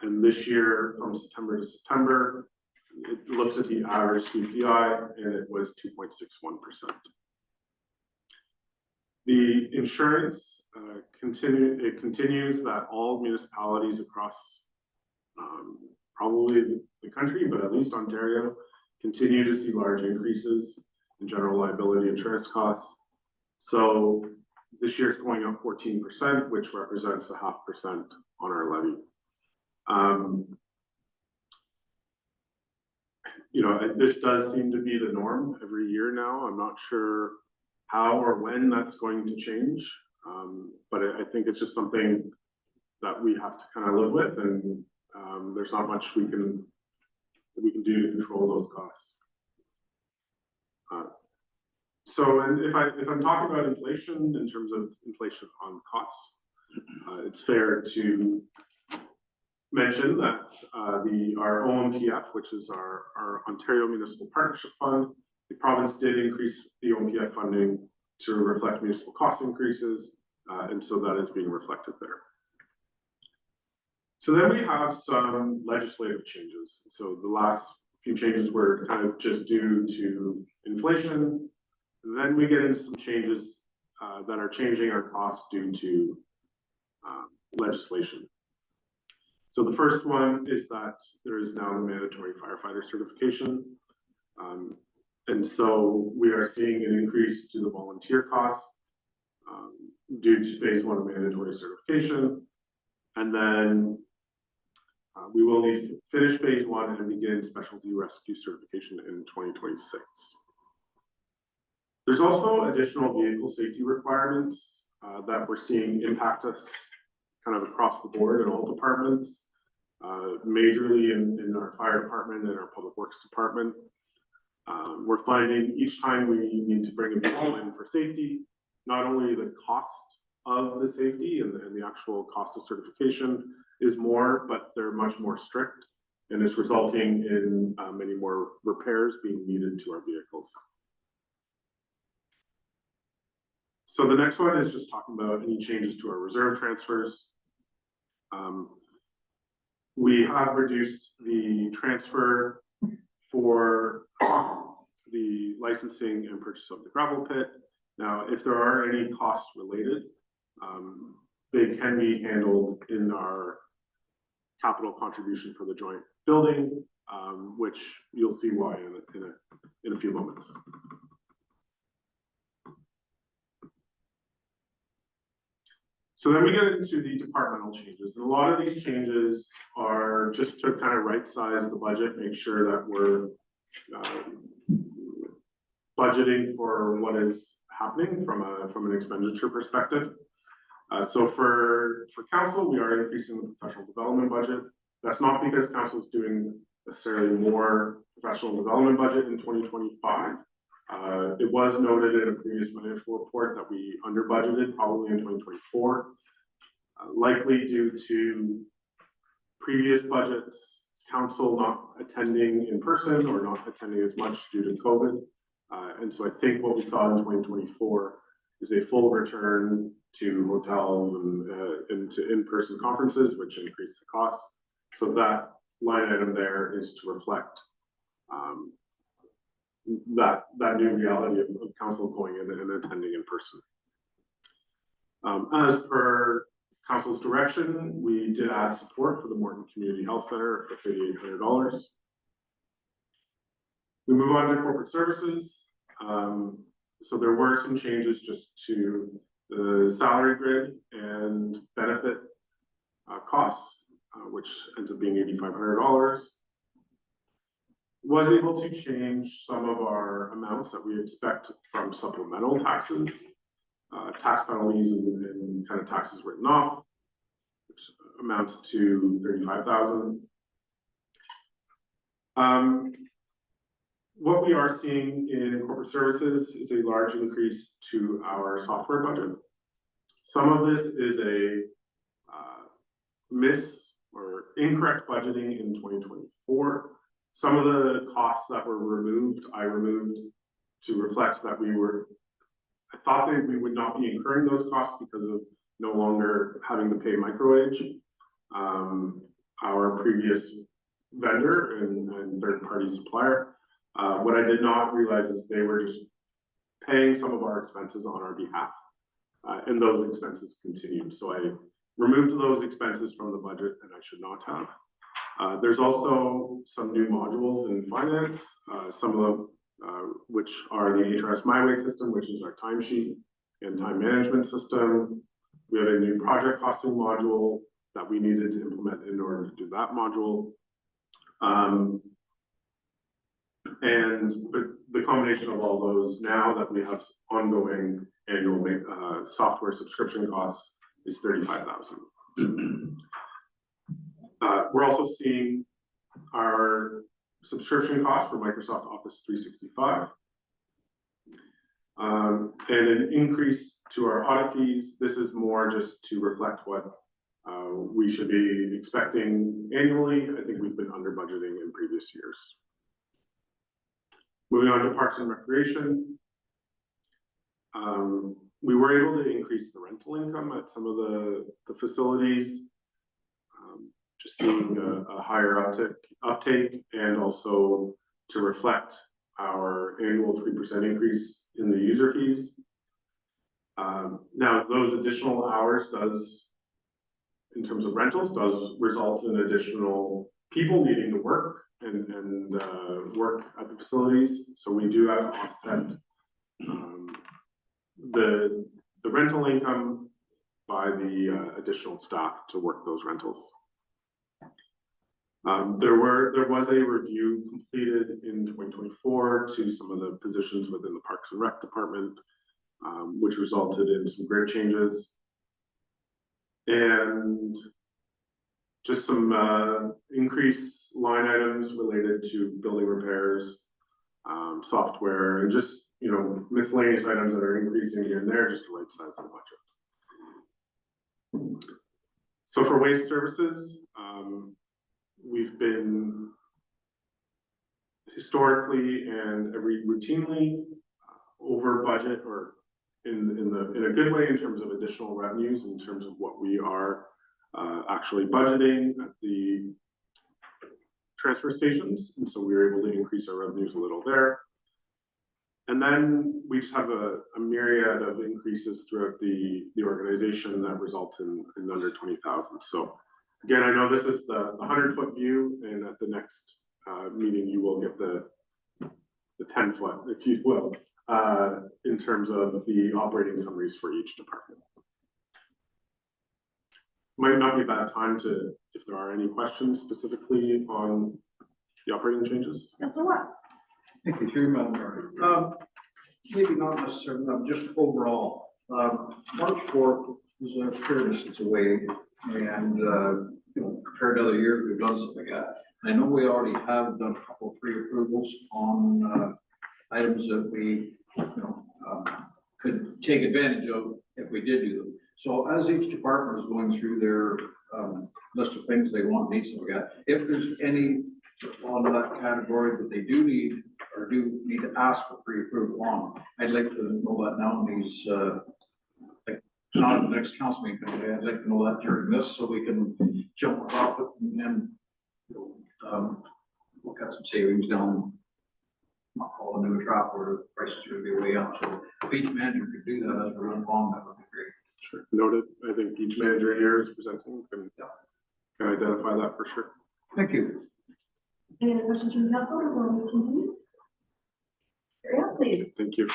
And this year, from September to September, it looks at the average CPI, and it was 2.61%. The insurance continues that all municipalities across probably the country, but at least Ontario, continue to see large increases in general liability insurance costs. So this year's going up 14%, which represents a 0.5% on our levy. You know, this does seem to be the norm every year now. I'm not sure how or when that's going to change, but I think it's just something that we have to kind of live with, and there's not much we can do to control those costs. So, and if I'm talking about inflation in terms of inflation on costs, it's fair to mention that our OMPF, which is our Ontario Municipal Partnership Fund, the province did increase the OMPF funding to reflect municipal cost increases, and so that is being reflected there. So then we have some legislative changes. So the last few changes were kind of just due to inflation. And then we get into some changes that are changing our costs due to legislation. So the first one is that there is now a mandatory firefighter certification. And so we are seeing an increase to the volunteer costs due to phase 1 of mandatory certification. And then we will need to finish phase 1 and begin specialty rescue certification in 2026. There's also additional vehicle safety requirements that we're seeing impact us kind of across the board in all departments, majorly in our fire department and our public works department. We're finding each time we need to bring a vehicle in for safety, not only the cost of the safety and the actual cost of certification is more, but they're much more strict, and it's resulting in many more repairs being needed to our vehicles. So the next one is just talking about any changes to our reserve transfers. We have reduced the transfer for the licensing and purchase of the gravel pit. Now, if there are any costs related, they can be handled in our capital contribution for the joint building, which you'll see why in a few moments. So then we get into the departmental changes, and a lot of these changes are just to kind of right size the budget, make sure that we're budgeting for what is happening from an expenditure perspective. So for council, we are increasing the professional development budget. That's not because council is doing necessarily more professional development budget in 2025. It was noted in a previous financial report that we under budgeted probably in 2024, likely due to previous budgets, council not attending in person or not attending as much due to COVID. And so I think what we saw in 2024 is a full return to hotels and to in-person conferences, which increased the costs. So that line item there is to reflect that new reality of council going in and attending in person. As per council's direction, we did add support for the Morton Community Health Center for $3,800. We move on to corporate services. So there were some changes just to the salary grid and benefit costs, which ends up being $8,500. Was able to change some of our amounts that we expect from supplemental taxes, tax penalties and kind of taxes written off, which amounts to $35,000. What we are seeing in corporate services is a large increase to our software budget. Some of this is a miss or incorrect budgeting in 2024. Some of the costs that were removed, I removed to reflect that I thought that we would not be incurring those costs because of no longer having to pay microwage. Our previous vendor and third-party supplier. What I did not realize is they were just paying some of our expenses on our behalf. And those expenses continued. So I removed those expenses from the budget and I should not have. There's also some new modules in finance, some of them which are the HRS MyWay system, which is our timesheet and time management system. We have a new project costing module that we needed to implement in order to do that module. But the combination of all those, now that we have ongoing annual software subscription costs, is $35,000. We're also seeing our subscription cost for Microsoft Office 365 and an increase to our audit fees. This is more just to reflect what we should be expecting annually. I think we've been under budgeting in previous years. Moving on to Parks and Recreation. We were able to increase the rental income at some of the facilities. Just seeing a higher uptake and also to reflect our annual 3% increase in the user fees. Now, those additional hours in terms of rentals, does result in additional people needing to work and work at the facilities. So we do have to offset the rental income by the additional staff to work those rentals. There was a review completed in 2024 to some of the positions within the Parks and Rec department, which resulted in some grid changes and just some increased line items related to building repairs, software, and just miscellaneous items that are increasing here and there just to right size the budget. So for waste services, we've been historically and routinely over budget or in a good way in terms of additional revenues, in terms of what we are actually budgeting at the transfer stations, and so we were able to increase our revenues a little there. And then we just have a myriad of increases throughout the organization that result in under 20,000. So again, I know this is the 100-foot view, and at the next meeting, you will get the 10-foot, if you will, in terms of the operating summaries for each department. Might not be a bad time to, if there are any questions specifically on the operating changes. That's a lot. Thank you, Chairman. Maybe not necessarily, just overall. March 4th is a fair distance away, and compared to other years, we've done something like that. I know we already have done a couple of pre-approvals on items that we, could take advantage of if we did do them. So as each department is going through their list of things they want, need stuff like that, if there's any on that category that they do need or do need to ask for pre-approval on, I'd like to know that now in these, like, not in the next council meeting, I'd like to know that during this, so we can jump off it and we'll cut some savings down. Not call a new trap where the prices are gonna be way up, so if each manager could do that as we're running along, that would be great. Sure. Noted. I think each manager here is presenting can identify that for sure. Thank you. Any other questions from the council before we continue? Carry on, please. Thank you.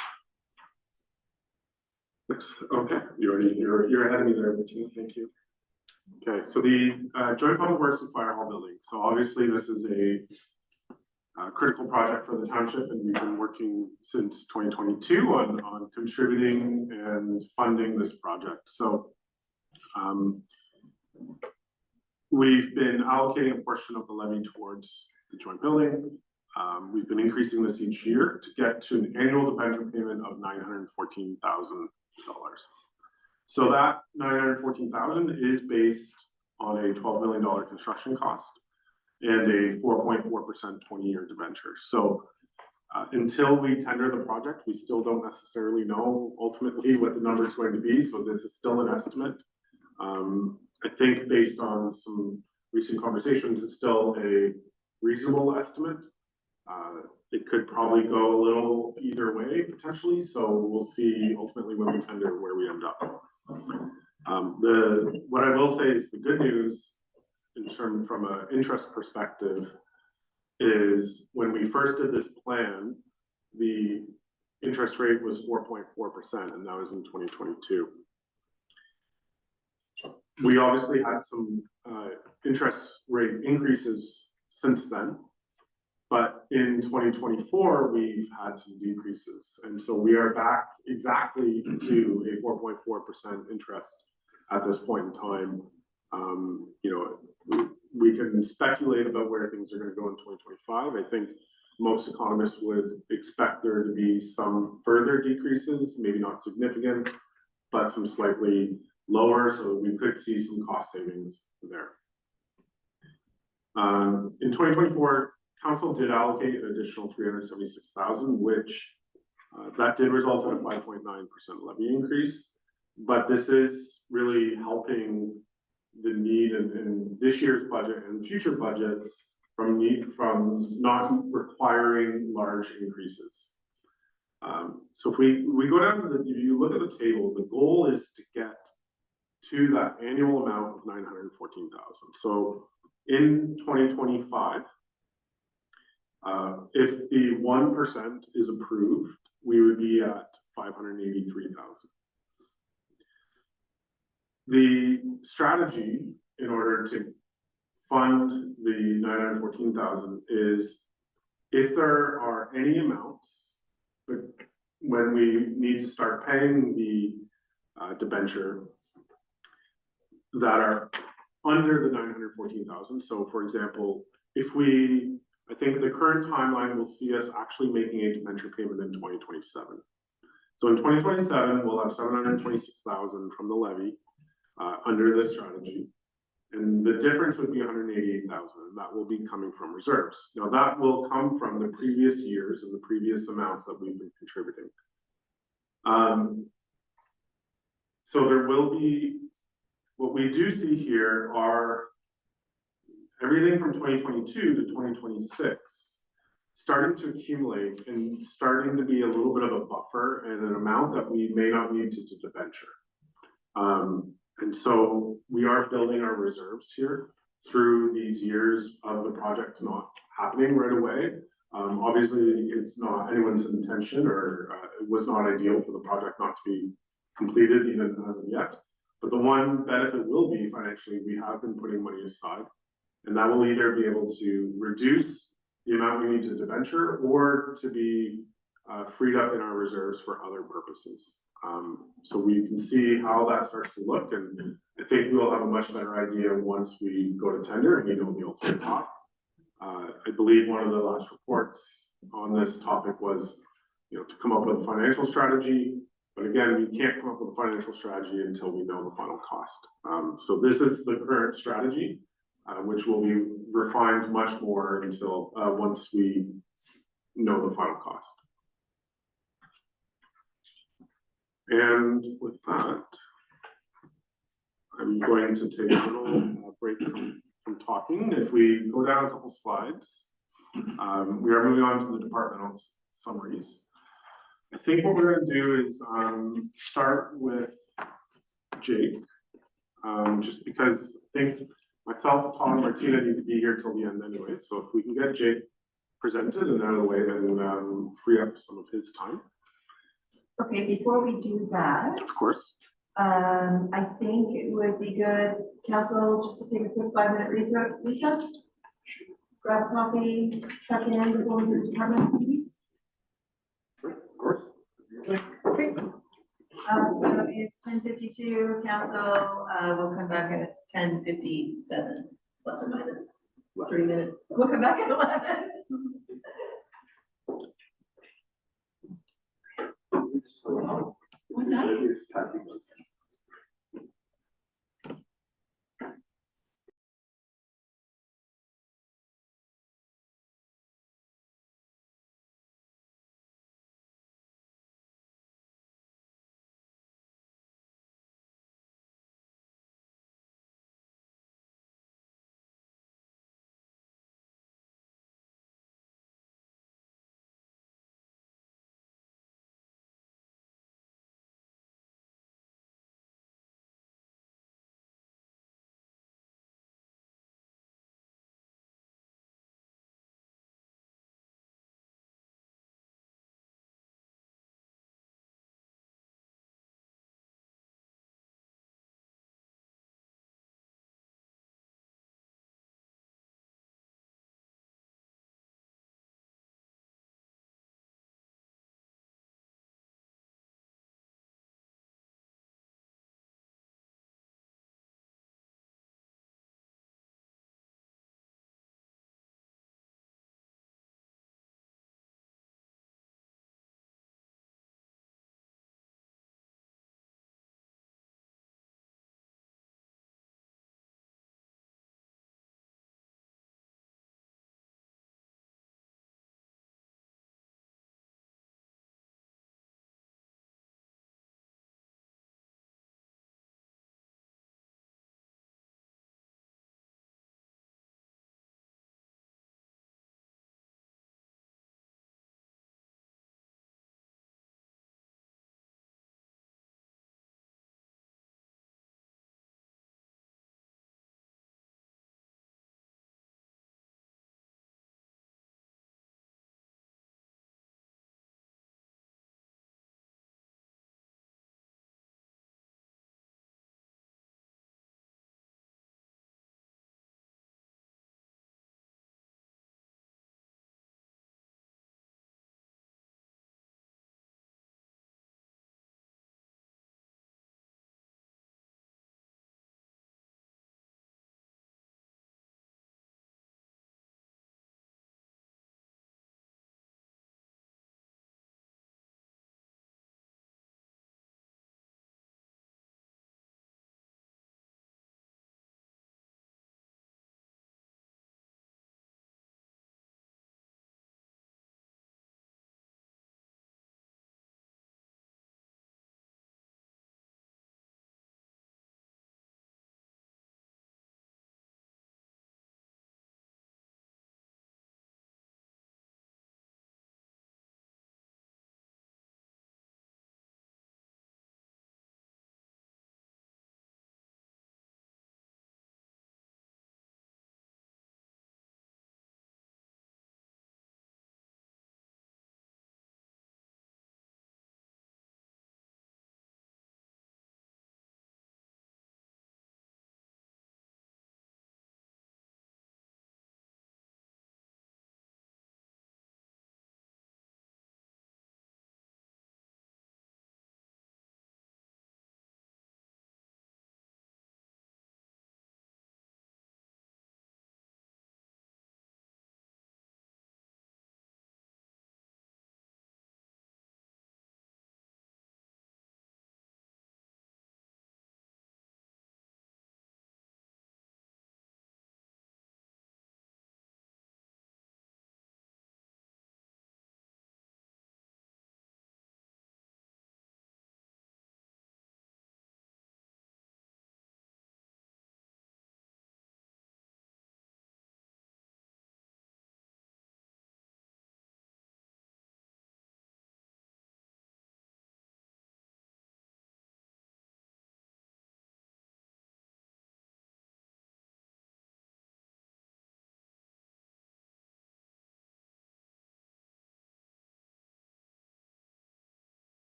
Next, okay, you're ahead of me there, Bettina. Thank you. Okay, so the Joint Public Works and Fire Hall building. So obviously this is a critical project for the township, and we've been working since 2022 on contributing and funding this project. So we've been allocating a portion of the levy towards the joint building. We've been increasing this each year to get to an annual debenture payment of $914,000. So that $914,000 is based on a $12 million construction cost and a 4.4% 20-year debenture. So until we tender the project, we still don't necessarily know ultimately what the number is going to be. So this is still an estimate. I think based on some recent conversations, it's still a reasonable estimate. It could probably go a little either way potentially. So we'll see ultimately when we tender where we end up. What I will say is the good news in terms from an interest perspective is when we first did this plan, the interest rate was 4.4%, and that was in 2022. We obviously had some interest rate increases since then, but in 2024, we've had some decreases. And so we are back exactly to a 4.4% interest at this point in time. We can speculate about where things are going to go in 2025. I think most economists would expect there to be some further decreases, maybe not significant, but some slightly lower. So we could see some cost savings there. In 2024, council did allocate an additional $376,000, which that did result in a 5.9% levy increase. But this is really helping the need in this year's budget and future budgets from not requiring large increases. So if we go down to if you look at the table, the goal is to get to that annual amount of $914,000. So in 2025, if the 1% is approved, we would be at $583,000. The strategy in order to fund the $914,000 is if there are any amounts, but when we need to start paying the debenture that are under the $914,000. So for example, I think the current timeline will see us actually making a debenture payment in 2027. So in 2027, we'll have $726,000 from the levy under this strategy. And the difference would be $188,000, and that will be coming from reserves. Now that will come from the previous years and the previous amounts that we've been contributing. So there will be, what we do see here are everything from 2022 to 2026 starting to accumulate and starting to be a little bit of a buffer and an amount that we may not need to debenture. And so we are building our reserves here through these years of the project not happening right away. Obviously, it's not anyone's intention, or it was not ideal for the project not to be completed even as of yet. But the one benefit will be financially, we have been putting money aside, and that will either be able to reduce the amount we need to debenture or to be freed up in our reserves for other purposes. So we can see how that starts to look, and I think we'll have a much better idea once we go to tender and we know the ultimate cost. I believe one of the last reports on this topic was, to come up with a financial strategy. But again, we can't come up with a financial strategy until we know the final cost. So this is the current strategy, which will be refined much more until once we know the final cost. And with that, I'm going to take a little break from talking. If we go down a couple slides, we are moving on to the departmental summaries. I think what we're going to do is start with Jake, just because I think myself, Tom, and Martina need to be here till the end anyway. So if we can get Jake presented and out of the way, then free up some of his time. Okay, before we do that. Of course. I think it would be good, council, just to take a quick 5-minute recess. Grab a coffee, check in before we do department meetings. Of course. Okay. So it's 10:52, council, we'll come back at 10:57, plus or minus 3 minutes. We'll come back at 11. What's that?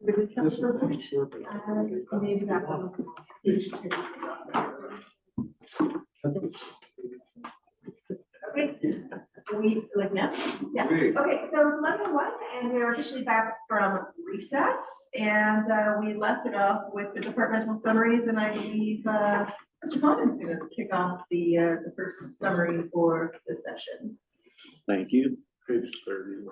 With this council report? Maybe that one. Okay, we, like now? Yeah, okay, so it's 11:01 and we're officially back from recess. And we left it off with the departmental summaries, and I believe Mr. Conlon's gonna kick off the first summary for this session. Thank you. Page 30.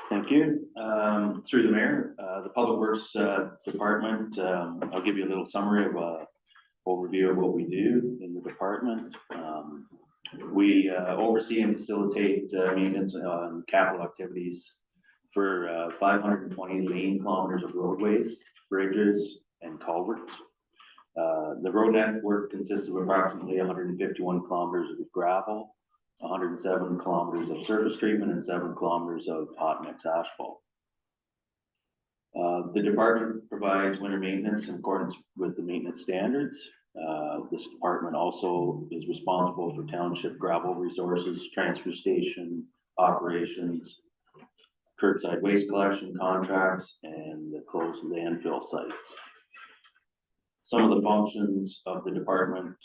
Thank you. Through the mayor, the Public Works Department, I'll give you a little summary of overview of what we do in the department. We oversee and facilitate maintenance on capital activities for 520 lane kilometers of roadways, bridges, and culverts. The road network consists of approximately 151 kilometers of gravel, 107 kilometers of surface treatment, and 7 kilometers of hot mix asphalt. The department provides winter maintenance in accordance with the maintenance standards. This department also is responsible for township gravel resources, transfer station operations, curbside waste collection contracts, and the closed landfill sites. Some of the functions of the department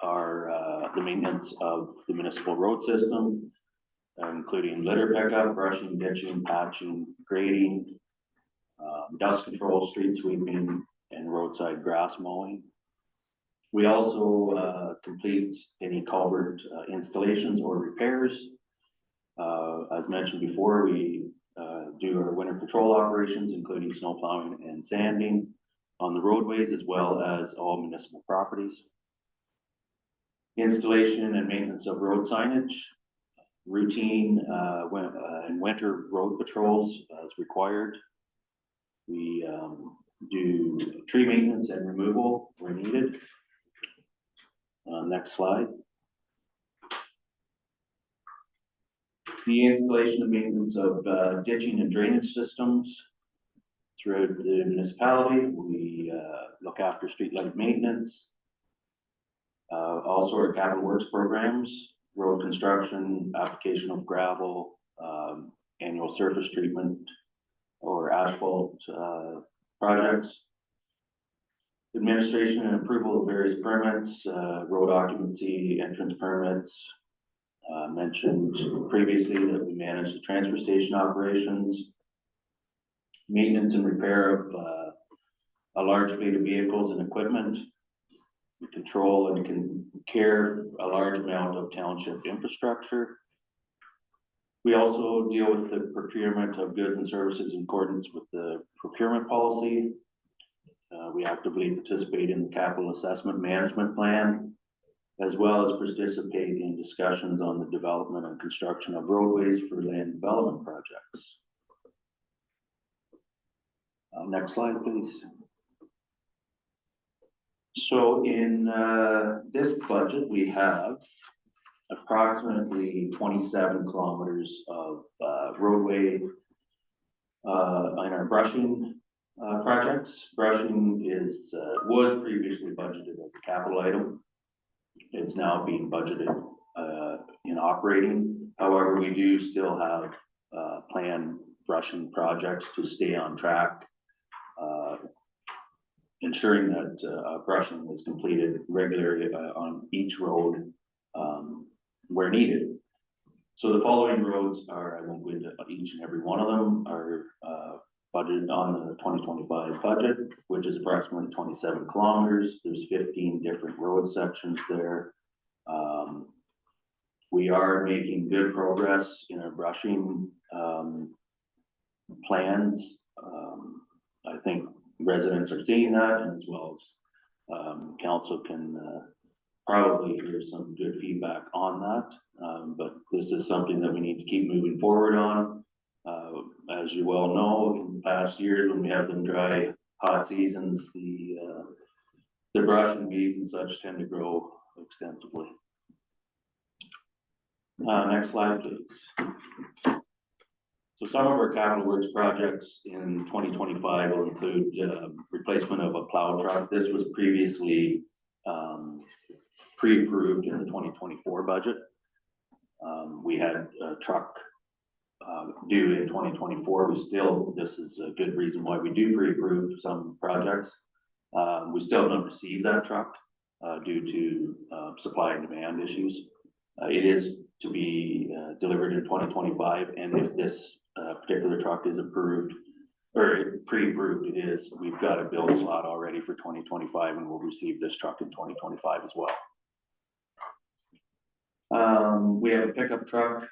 are the maintenance of the municipal road system, including litter pickup, brushing, ditching, patching, grading, dust control, street sweeping, and roadside grass mowing. We also complete any culvert installations or repairs. As mentioned before, we do our winter patrol operations, including snow plowing and sanding on the roadways, as well as all municipal properties. Installation and maintenance of road signage, routine and winter road patrols as required. We do tree maintenance and removal where needed. Next slide. The installation and maintenance of ditching and drainage systems throughout the municipality. We look after streetlight maintenance. Also our capital works programs, road construction, application of gravel, annual surface treatment or asphalt projects. Administration and approval of various permits, road occupancy, entrance permits. Mentioned previously that we manage the transfer station operations. Maintenance and repair of a large fleet of vehicles and equipment. We control and can care a large amount of township infrastructure. We also deal with the procurement of goods and services in accordance with the procurement policy. We actively participate in the capital assessment management plan, as well as participate in discussions on the development and construction of roadways for land development projects. Next slide, please. So in this budget, we have approximately 27 kilometers of roadway in our brushing projects. Brushing was previously budgeted as a capital item. It's now being budgeted in operating. However, we do still have planned brushing projects to stay on track, ensuring that brushing is completed regularly on each road where needed. So the following roads are, I won't go into each and every one of them, are budgeted on the 2025 budget, which is approximately 27 kilometers. There's 15 different road sections there. We are making good progress in our brushing plans. I think residents are seeing that, and as well as council can probably hear some good feedback on that. But this is something that we need to keep moving forward on. As you well know, in the past years, when we have them dry, hot seasons, the brush and weeds and such tend to grow extensively. Next slide, please. So some of our capital works projects in 2025 will include replacement of a plow truck. This was previously pre-approved in the 2024 budget. We had a truck due in 2024. This is a good reason why we do pre-approve some projects. We still don't receive that truck due to supply and demand issues. It is to be delivered in 2025, and if this particular truck is approved or pre-approved, we've got a build slot already for 2025, and we'll receive this truck in 2025 as well. We have a pickup truck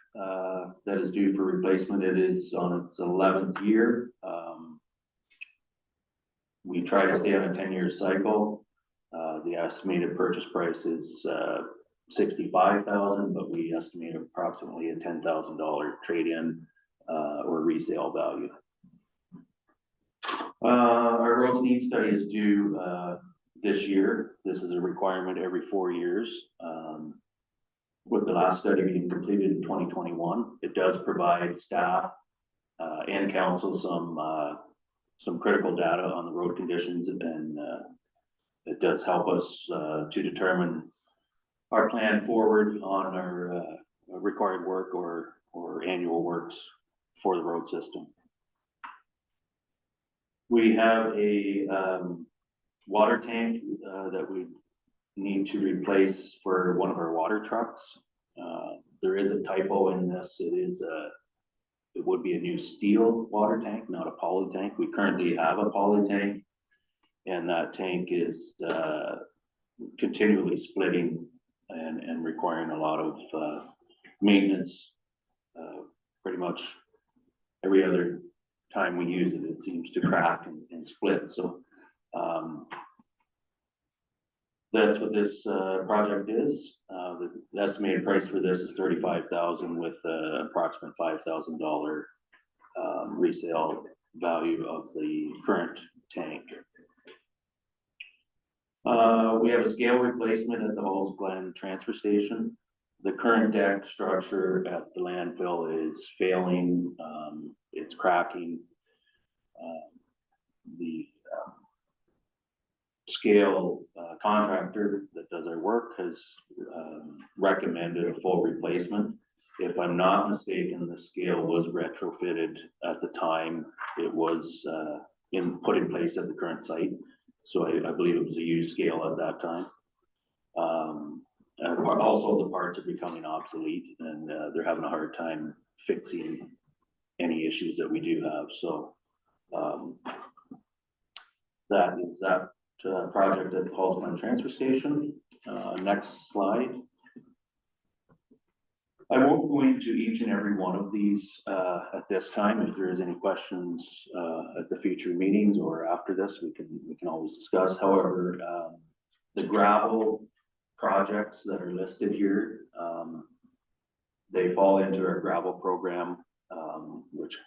that is due for replacement. It is on its 11th year. We try to stay on a 10-year cycle. The estimated purchase price is $65,000, but we estimate approximately a $10,000 trade-in or resale value. Our roads needs study is due this year. This is a requirement every 4 years. With the last study being completed in 2021, it does provide staff and council some critical data on the road conditions, and it does help us to determine our plan forward on our required work or annual works for the road system. We have a water tank that we need to replace for one of our water trucks. There is a typo in this. It would be a new steel water tank, not a poly tank. We currently have a poly tank, and that tank is continually splitting and requiring a lot of maintenance. Pretty much every other time we use it, it seems to crack and split. So that's what this project is. The estimated price for this is $35,000 with approximate $5,000 resale value of the current tank. We have a scale replacement at the Halls Glen transfer station. The current deck structure at the landfill is failing. It's cracking. The scale contractor that does our work has recommended a full replacement. If I'm not mistaken, the scale was retrofitted at the time it was put in place at the current site. So I believe it was a used scale at that time. And also the parts are becoming obsolete, and they're having a hard time fixing any issues that we do have. So that is that project at the Halls Glen transfer station. Next slide. I won't go into each and every one of these at this time. If there is any questions at the future meetings or after this, we can always discuss. However, the gravel projects that are listed here, they fall into our gravel program, which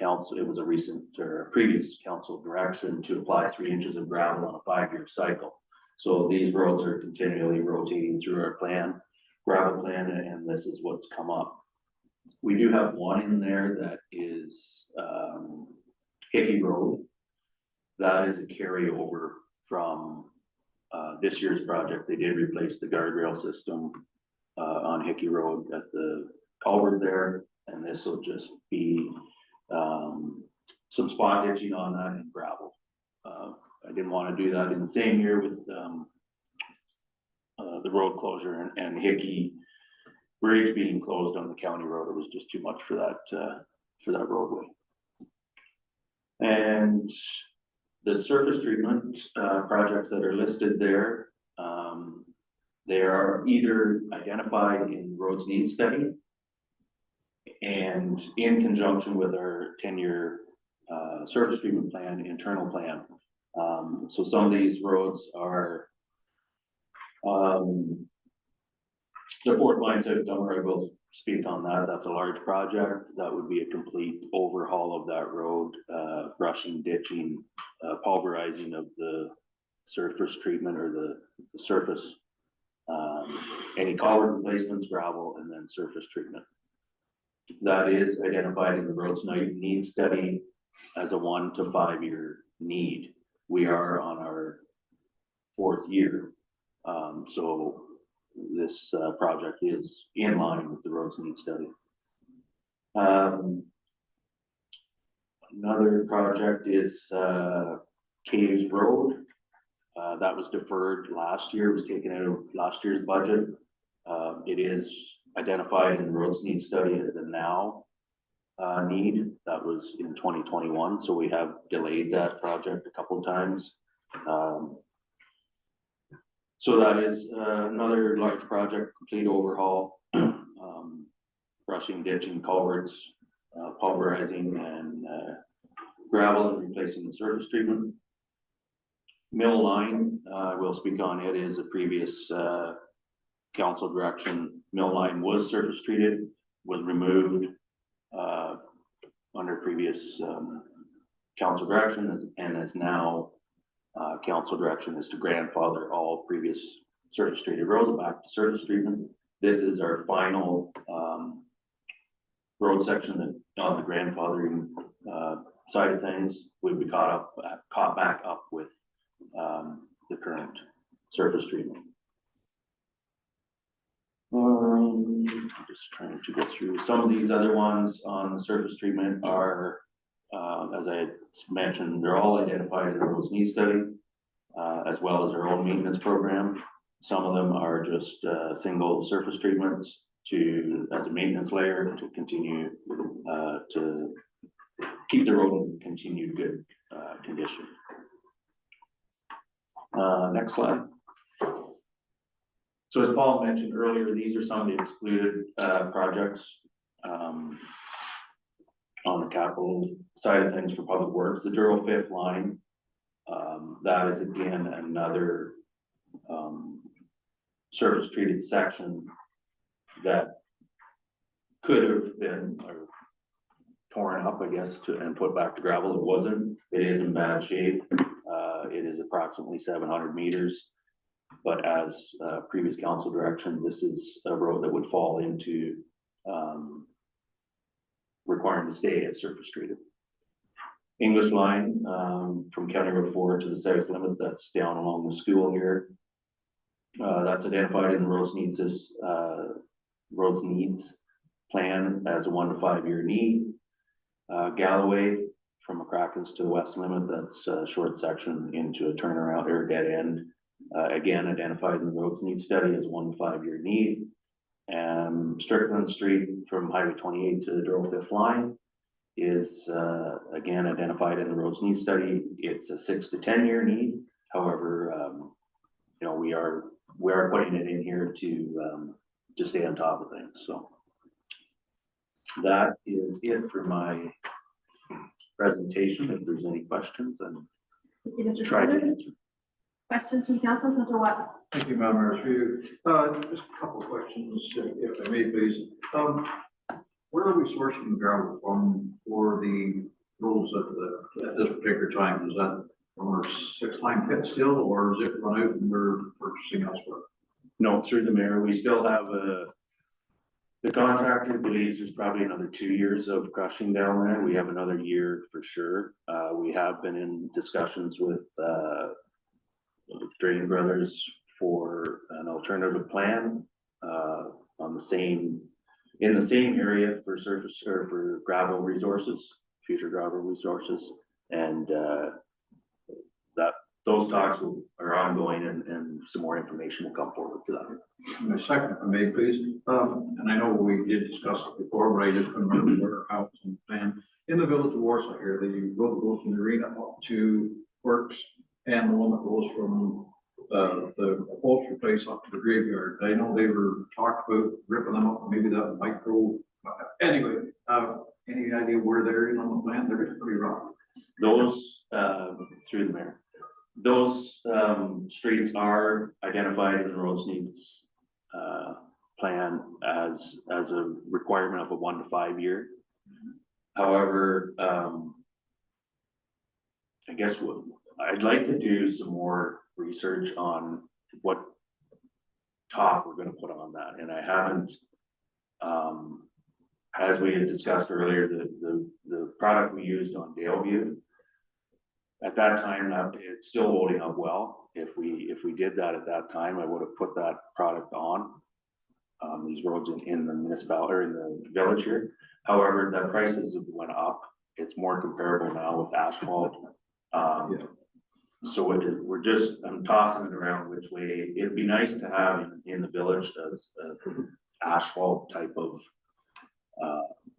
it was a recent or previous council direction to apply 3 inches of gravel on a 5-year cycle. So these roads are continually rotating through our gravel plan, and this is what's come up. We do have one in there that is Hickey Road. That is a carryover from this year's project. They did replace the guardrail system on Hickey Road at the culvert there, and this will just be some spot ditching on that and gravel. I didn't want to do that in the same year with the road closure and Hickey Bridge being closed on the county road. It was just too much for that roadway. And the surface treatment projects that are listed there, they are either identified in roads needs study and in conjunction with our 10-year surface treatment plan, internal plan. So some of these roads are the fourth line to Douro-Dummer. I will speak on that. That's a large project. That would be a complete overhaul of that road, brushing, ditching, pulverizing of the surface treatment or the surface, any culvert replacements, gravel, and then surface treatment. that is identified in the roads need study as a 1 to 5 year need. We are on our 4th year. So this project is in line with the roads need study. Another project is Caves Road. That was deferred last year, was taken out of last year's budget. It is identified in the roads need study as a now need. That was in 2021, so we have delayed that project a couple of times. So that is another large project, complete overhaul, brushing, ditching, culverts, pulverizing, and gravel, and replacing the surface treatment. Mill line, I will speak on it, is a previous council direction. Mill line was surface treated, was removed under previous council direction, and is now council direction is to grandfather all previous surface treated roads back to surface treatment. This is our final road section that on the grandfathering side of things would be caught back up with the current surface treatment. I'm just trying to get through some of these other ones on the surface treatment are, as I mentioned, they're all identified in the roads need study, as well as our own maintenance program. Some of them are just single surface treatments as a maintenance layer to continue to keep the road in continued good condition. Next slide. So as Paul mentioned earlier, these are some of the excluded projects on the capital side of things for public works. The Douro 5th line, that is again another surface treated section that could have been torn up, I guess, and put back to gravel. It wasn't. It is in bad shape. It is approximately 700 meters. But as previous council direction, this is a road that would fall into requiring to stay as surface treated. English line from County Road 4 to the south limit, that's down along the school here. That's identified in the roads needs plan as a 1 to 5 year need. Galloway from McCracken's to the west limit, that's a short section into a turnaround or dead end. Again, identified in the roads need study as a 1 to 5 year need. And Strickland Street from Highway 28 to the Douro 5th line is again identified in the roads need study. It's a 6 to 10 year need. However, you know, we are putting it in here to stay on top of things. So that is it for my presentation. If there's any questions, and try to answer. Questions from council, Councilor Watt? Thank you, Madam Mayor. Through you. Just a couple of questions, if I may, please. Where are we sourcing the gravel from for the roads at this particular time? Is that from our 6-line pit still, or is it run out and we're purchasing elsewhere? No, through the mayor, we still have the contractor believes there's probably another 2 years of crushing down there. We have another year for sure. We have been in discussions with Drain Brothers for an alternative plan on in the same area for surface or for gravel resources, future gravel resources, and those talks are ongoing, and some more information will come forward for that. My second, if I may, please. And I know we did discuss it before, but I just couldn't remember where, how, and plan. In the village of Warsaw here, the road that goes from the arena up to Works, and the one that goes from the upholstery place up to the graveyard. I know they were talked about ripping them up, maybe that micro. Anyway, any idea where they're in on the plan? They're pretty rough. Those through the mayor, those streets are identified in the roads needs plan as a requirement of a 1 to 5 year. However, I guess I'd like to do some more research on what top we're going to put on that, and I haven't as we had discussed earlier, the product we used on Daleview, at that time, it's still holding up well. If we did that at that time, I would have put that product on these roads in the municipality or in the village here. However, the prices have went up. It's more comparable now with asphalt. So I'm tossing it around which way. It'd be nice to have in the village as asphalt type of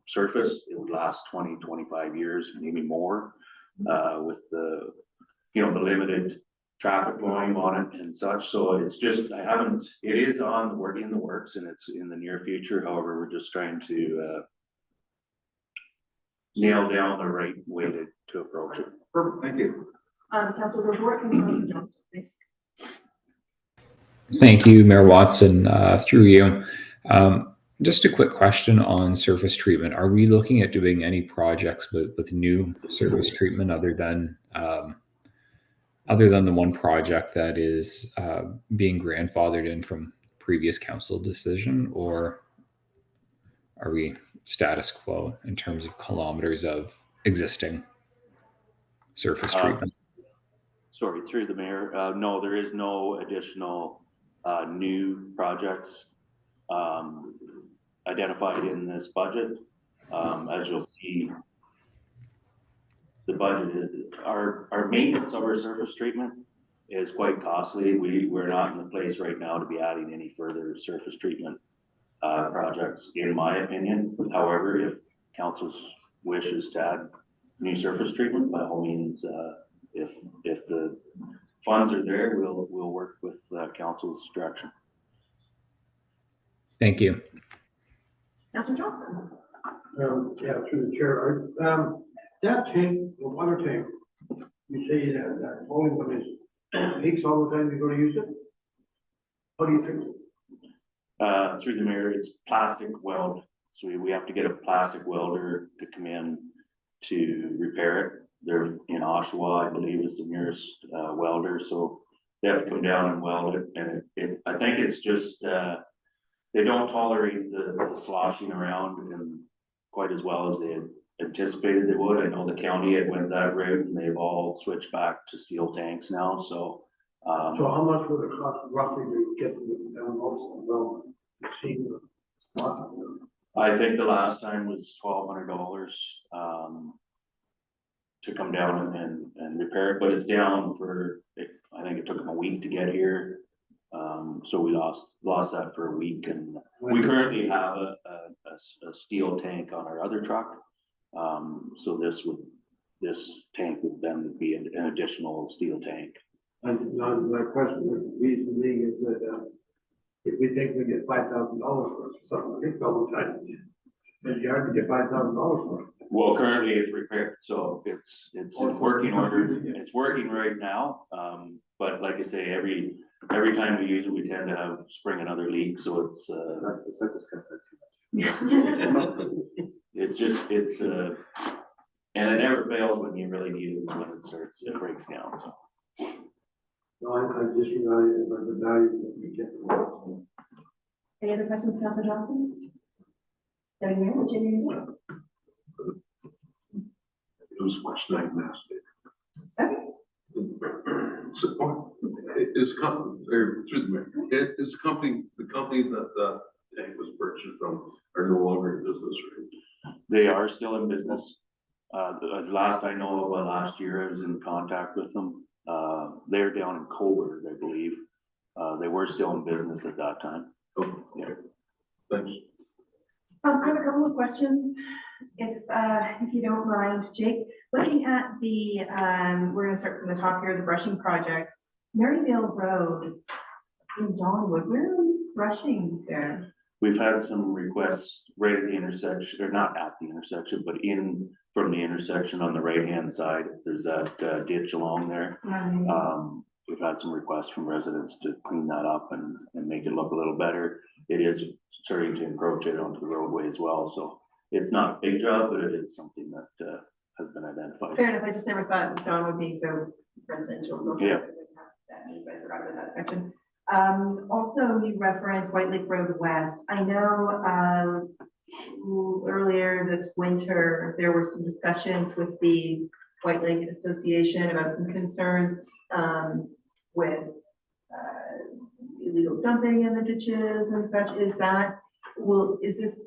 surface. It would last 20, 25 years, maybe more, with the limited traffic volume on it and such. So it's just, it is in the works and it's in the near future. However, we're just trying to nail down the right way to approach it. Perfect, thank you. Councilor Report and Councilor Johnson, please. Thank you, Mayor Watson, through you. Just a quick question on surface treatment. Are we looking at doing any projects with new surface treatment other than the one project that is being grandfathered in from previous council decision, or are we status quo in terms of kilometers of existing surface treatment? Sorry, through the mayor. No, there is no additional new projects identified in this budget. As you'll see, the budget our maintenance of our surface treatment is quite costly. We're not in the place right now to be adding any further surface treatment projects, in my opinion. However, if council's wishes to add new surface treatment, by all means, if the funds are there, we'll work with council's direction. Thank you. Councilor Johnson. Yeah, through the chair, that tank, the water tank, you say that only one is leaks all the time you go to use it? How do you fix it? Through the mayor, it's plastic weld. So we have to get a plastic welder to come in to repair it. They're in Oshawa, I believe, is the nearest welder. So they have to come down and weld it. And I think it's just, they don't tolerate the sloshing around and quite as well as they had anticipated they would. I know the county had went that route and they've all switched back to steel tanks now. So So how much would it cost roughly to get them down also? Well, it seems I think the last time was $1,200 to come down and repair it, but it's down for, I think it took them a week to get here. So we lost that for a week, and we currently have a steel tank on our other truck. So this tank would then be an additional steel tank. And now my question, the reason being is that, if we think we get $5,000 for it, something like all the time, then you have to get $5,000 for it. Well, currently it's repaired, so it's in working order. It's working right now. But like I say, every time we use it, we tend to spring another leak, so it's and it never fails when you really need it, is when it breaks down, so. No, I just realized the value that we get from it. Any other questions, Councilor Johnson? Deputy Mayor, would you? It was a question I can ask it. Okay. So, is the company that the tank was purchased from are no longer in business, right? They are still in business. As last I know of, last year I was in contact with them. They're down in Coburg, I believe. They were still in business at that time. Okay. Yeah. Thanks. I have a couple of questions, if you don't mind, Jake. Looking at the, we're gonna start from the top here, the brushing projects. Maryvale Road in Donwood, where are we brushing there? We've had some requests right at the intersection, or not at the intersection, but in from the intersection on the right-hand side. There's that ditch along there. We've had some requests from residents to clean that up and make it look a little better. It is starting to encroach it onto the roadway as well. So it's not a big job, but it is something that has been identified. Fair enough, I just never thought Donwood being so residential. Yeah. I forgot about that section. Also, you referenced White Lake Road West. I know earlier this winter, there were some discussions with the White Lake Association about some concerns with illegal dumping in the ditches and such. Is this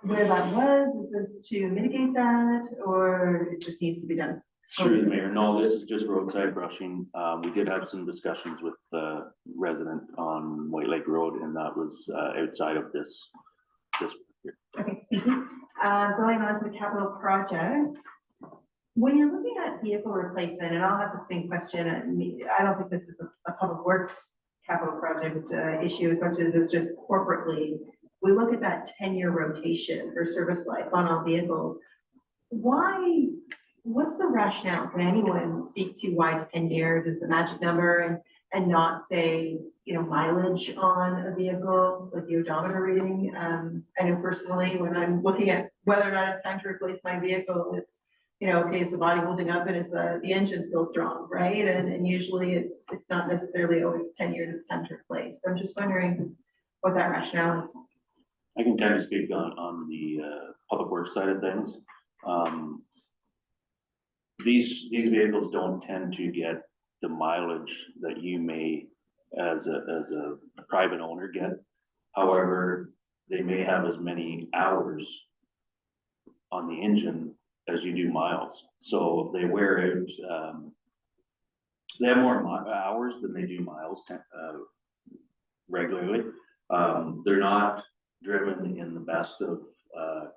where that was? Is this to mitigate that, or it just needs to be done? Through the mayor, no, this is just roadside brushing. We did have some discussions with the resident on White Lake Road, and that was outside of this. Okay, thank you. Going on to the capital projects. When you're looking at vehicle replacement, and I'll have the same question, I don't think this is a public works capital project issue as much as it's just corporately. We look at that 10-year rotation or service life on all vehicles. Why? What's the rationale? Can anyone speak to why 10 years is the magic number and not say, mileage on a vehicle, like the odometer reading? I know personally, when I'm looking at whether or not it's time to replace my vehicle, it's, okay, is the body holding up and is the engine still strong, right? And usually it's not necessarily always 10 years, it's time to replace. So I'm just wondering what that rationale is. I can kind of speak on the public works side of things. These vehicles don't tend to get the mileage that you may, as a private owner, get. However, they may have as many hours on the engine as you do miles. So they wear out, they have more hours than they do miles regularly. They're not driven in the best of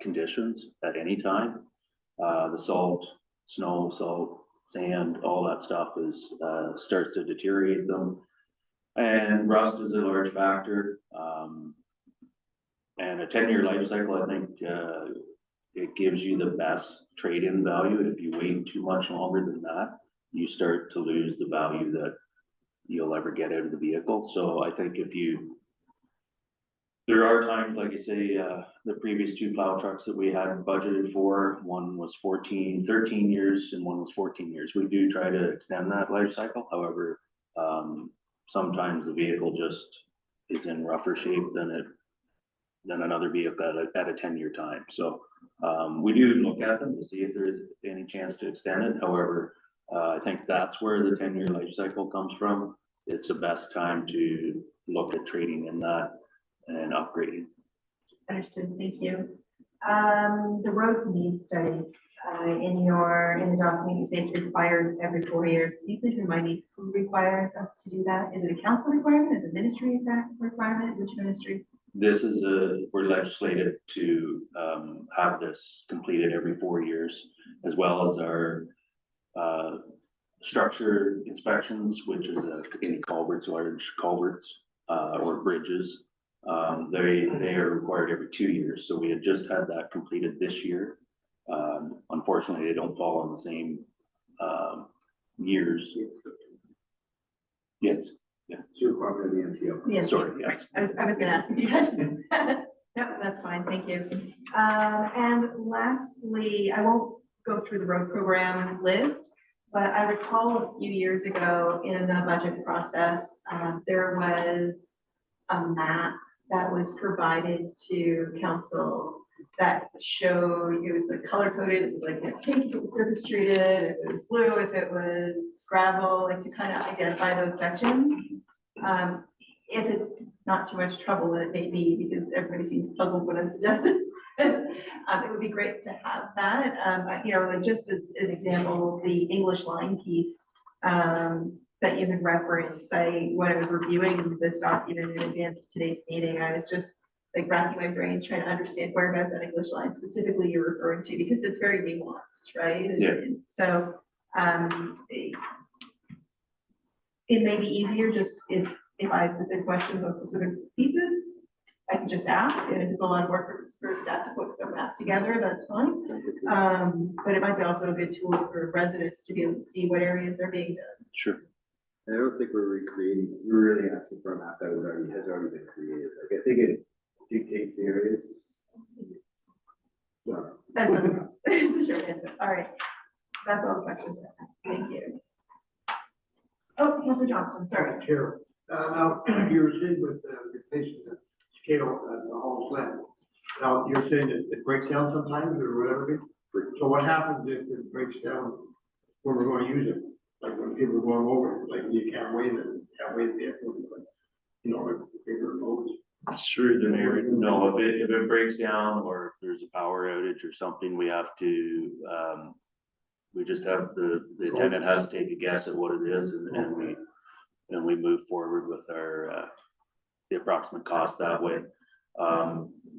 conditions at any time. The salt, snow, salt, sand, all that stuff is starts to deteriorate them. And rust is a large factor. And a 10-year life cycle, I think it gives you the best trade-in value. If you wait too much longer than that, you start to lose the value that you'll ever get out of the vehicle. So I think there are times, like you say, the previous two plow trucks that we had budgeted for, one was 13 years and one was 14 years. We do try to extend that life cycle. However, sometimes the vehicle just is in rougher shape than another vehicle at a 10-year time. So we do look at them to see if there is any chance to extend it. However, I think that's where the 10-year life cycle comes from. It's the best time to look at trading in that and upgrading. Understood, thank you. The roads needs study, in the document, you say it's required every 4 years. Can you please remind me who requires us to do that? Is it a council requirement? Is it ministry requirement? Which ministry? This is we're legislated to have this completed every 4 years, as well as our structure inspections, which is any culverts, large culverts, or bridges. They are required every 2 years. So we had just had that completed this year. Unfortunately, they don't fall on the same years. Yes. Yeah. It's required of the MTO. Yes. Sorry. Yes. I was gonna ask if you had. No, that's fine, thank you. And lastly, I won't go through the road program list, but I recall a few years ago in the budget process, there was a map that was provided to council that showed, it was like color coded, it was like pink if it was surface treated, if it was blue, if it was gravel, like to kind of identify those sections. If it's not too much trouble, and it may be because everybody seems puzzled when I'm suggesting, it would be great to have that. Like just as an example, the English line piece that you had referenced, when I was reviewing this document in advance of today's meeting, I was just like racking my brains trying to understand whereabouts that English line specifically you're referring to, because it's very nuanced, right? Yeah. And so it may be easier just if I have specific questions on specific pieces, I can just ask, and if it's a lot of work for staff to put the map together, that's fine. But it might be also a good tool for residents to be able to see what areas are being done. Sure. I don't think we're recreating, we're really asking for a map that has already been created. Like, I think it dictates the areas. So. That's the short answer. All right. That's all the questions I have. Thank you. Oh, Councilor Johnson, sorry. Chair, now, you were saying with replacing the scale at the Hall's land. Now, you're saying that it breaks down sometimes or whatever? So what happens if it breaks down when we're going to use it? Like when people are going over it, like you can't wait it, can't wait the equipment, but, you know, if bigger loads. Through the mayor, no, if it breaks down or if there's a power outage or something, we have to, we just have the attendant has to take a guess at what it is and we move forward with our, the approximate cost that way.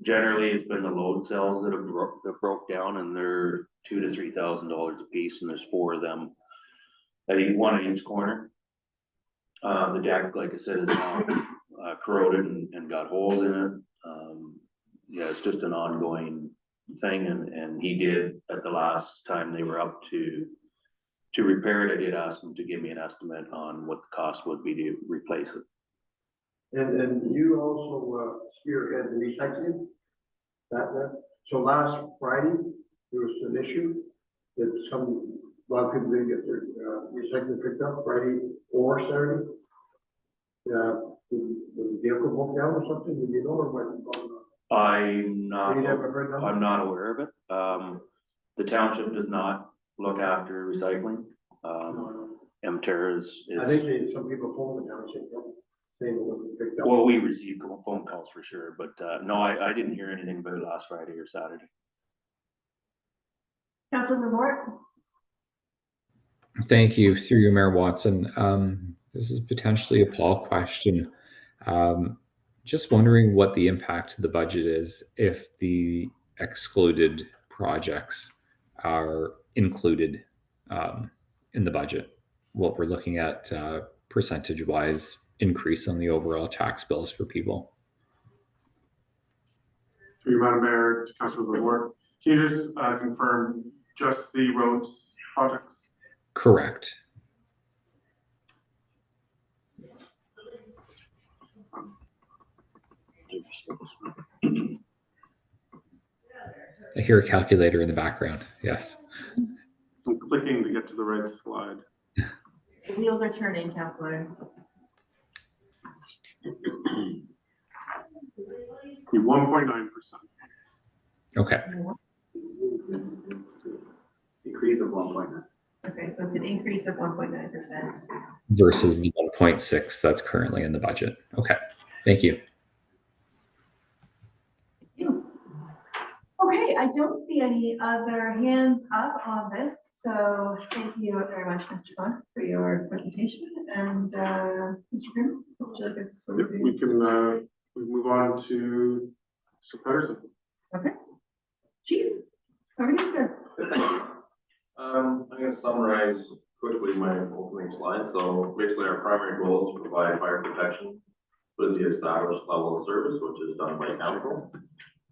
Generally, it's been the load cells that have broke down and they're $2,000 to $3,000 a piece, and there's 4 of them at each 1 inch corner. The deck, like I said, is now corroded and got holes in it. Yeah, it's just an ongoing thing, and he did at the last time they were up to repair it. I did ask him to give me an estimate on what the cost would be to replace it. And you also spearhead the recycling? So last Friday, there was an issue that a lot of people didn't get their recycling picked up Friday or Saturday. Was the vehicle broke down or something? Did you know or what? I'm not aware of it. The township does not look after recycling. MTER is. I think some people phoned the township saying it wasn't picked up. Well, we received phone calls for sure, but no, I didn't hear anything about it last Friday or Saturday. Councilor Moore? Thank you, through you, Mayor Watson. This is potentially a Paul question. Just wondering what the impact to the budget is if the excluded projects are included in the budget. What we're looking at percentage-wise increase on the overall tax bills for people. Through you, Madam Mayor, to Councilor Ward, can you just confirm just the roads projects? Correct. I hear a calculator in the background. Yes. Some clicking to get to the right slide. The wheels are turning, Councilor. The 1.9%. Okay. Increase of 1.9. Okay, so it's an increase of 1.9%. Versus the 1.6 that's currently in the budget. Okay. Thank you. Okay, I don't see any other hands up on this, so thank you very much, Mr. Bond, for your presentation. And Mr. Grimm, would you like us to? Yep, we can we move on to Mr. Pedersen. Okay. Chief, over to you, sir. I'm going to summarize quickly my opening slide. So basically our primary goal is to provide fire protection with the established level of service, which is done by council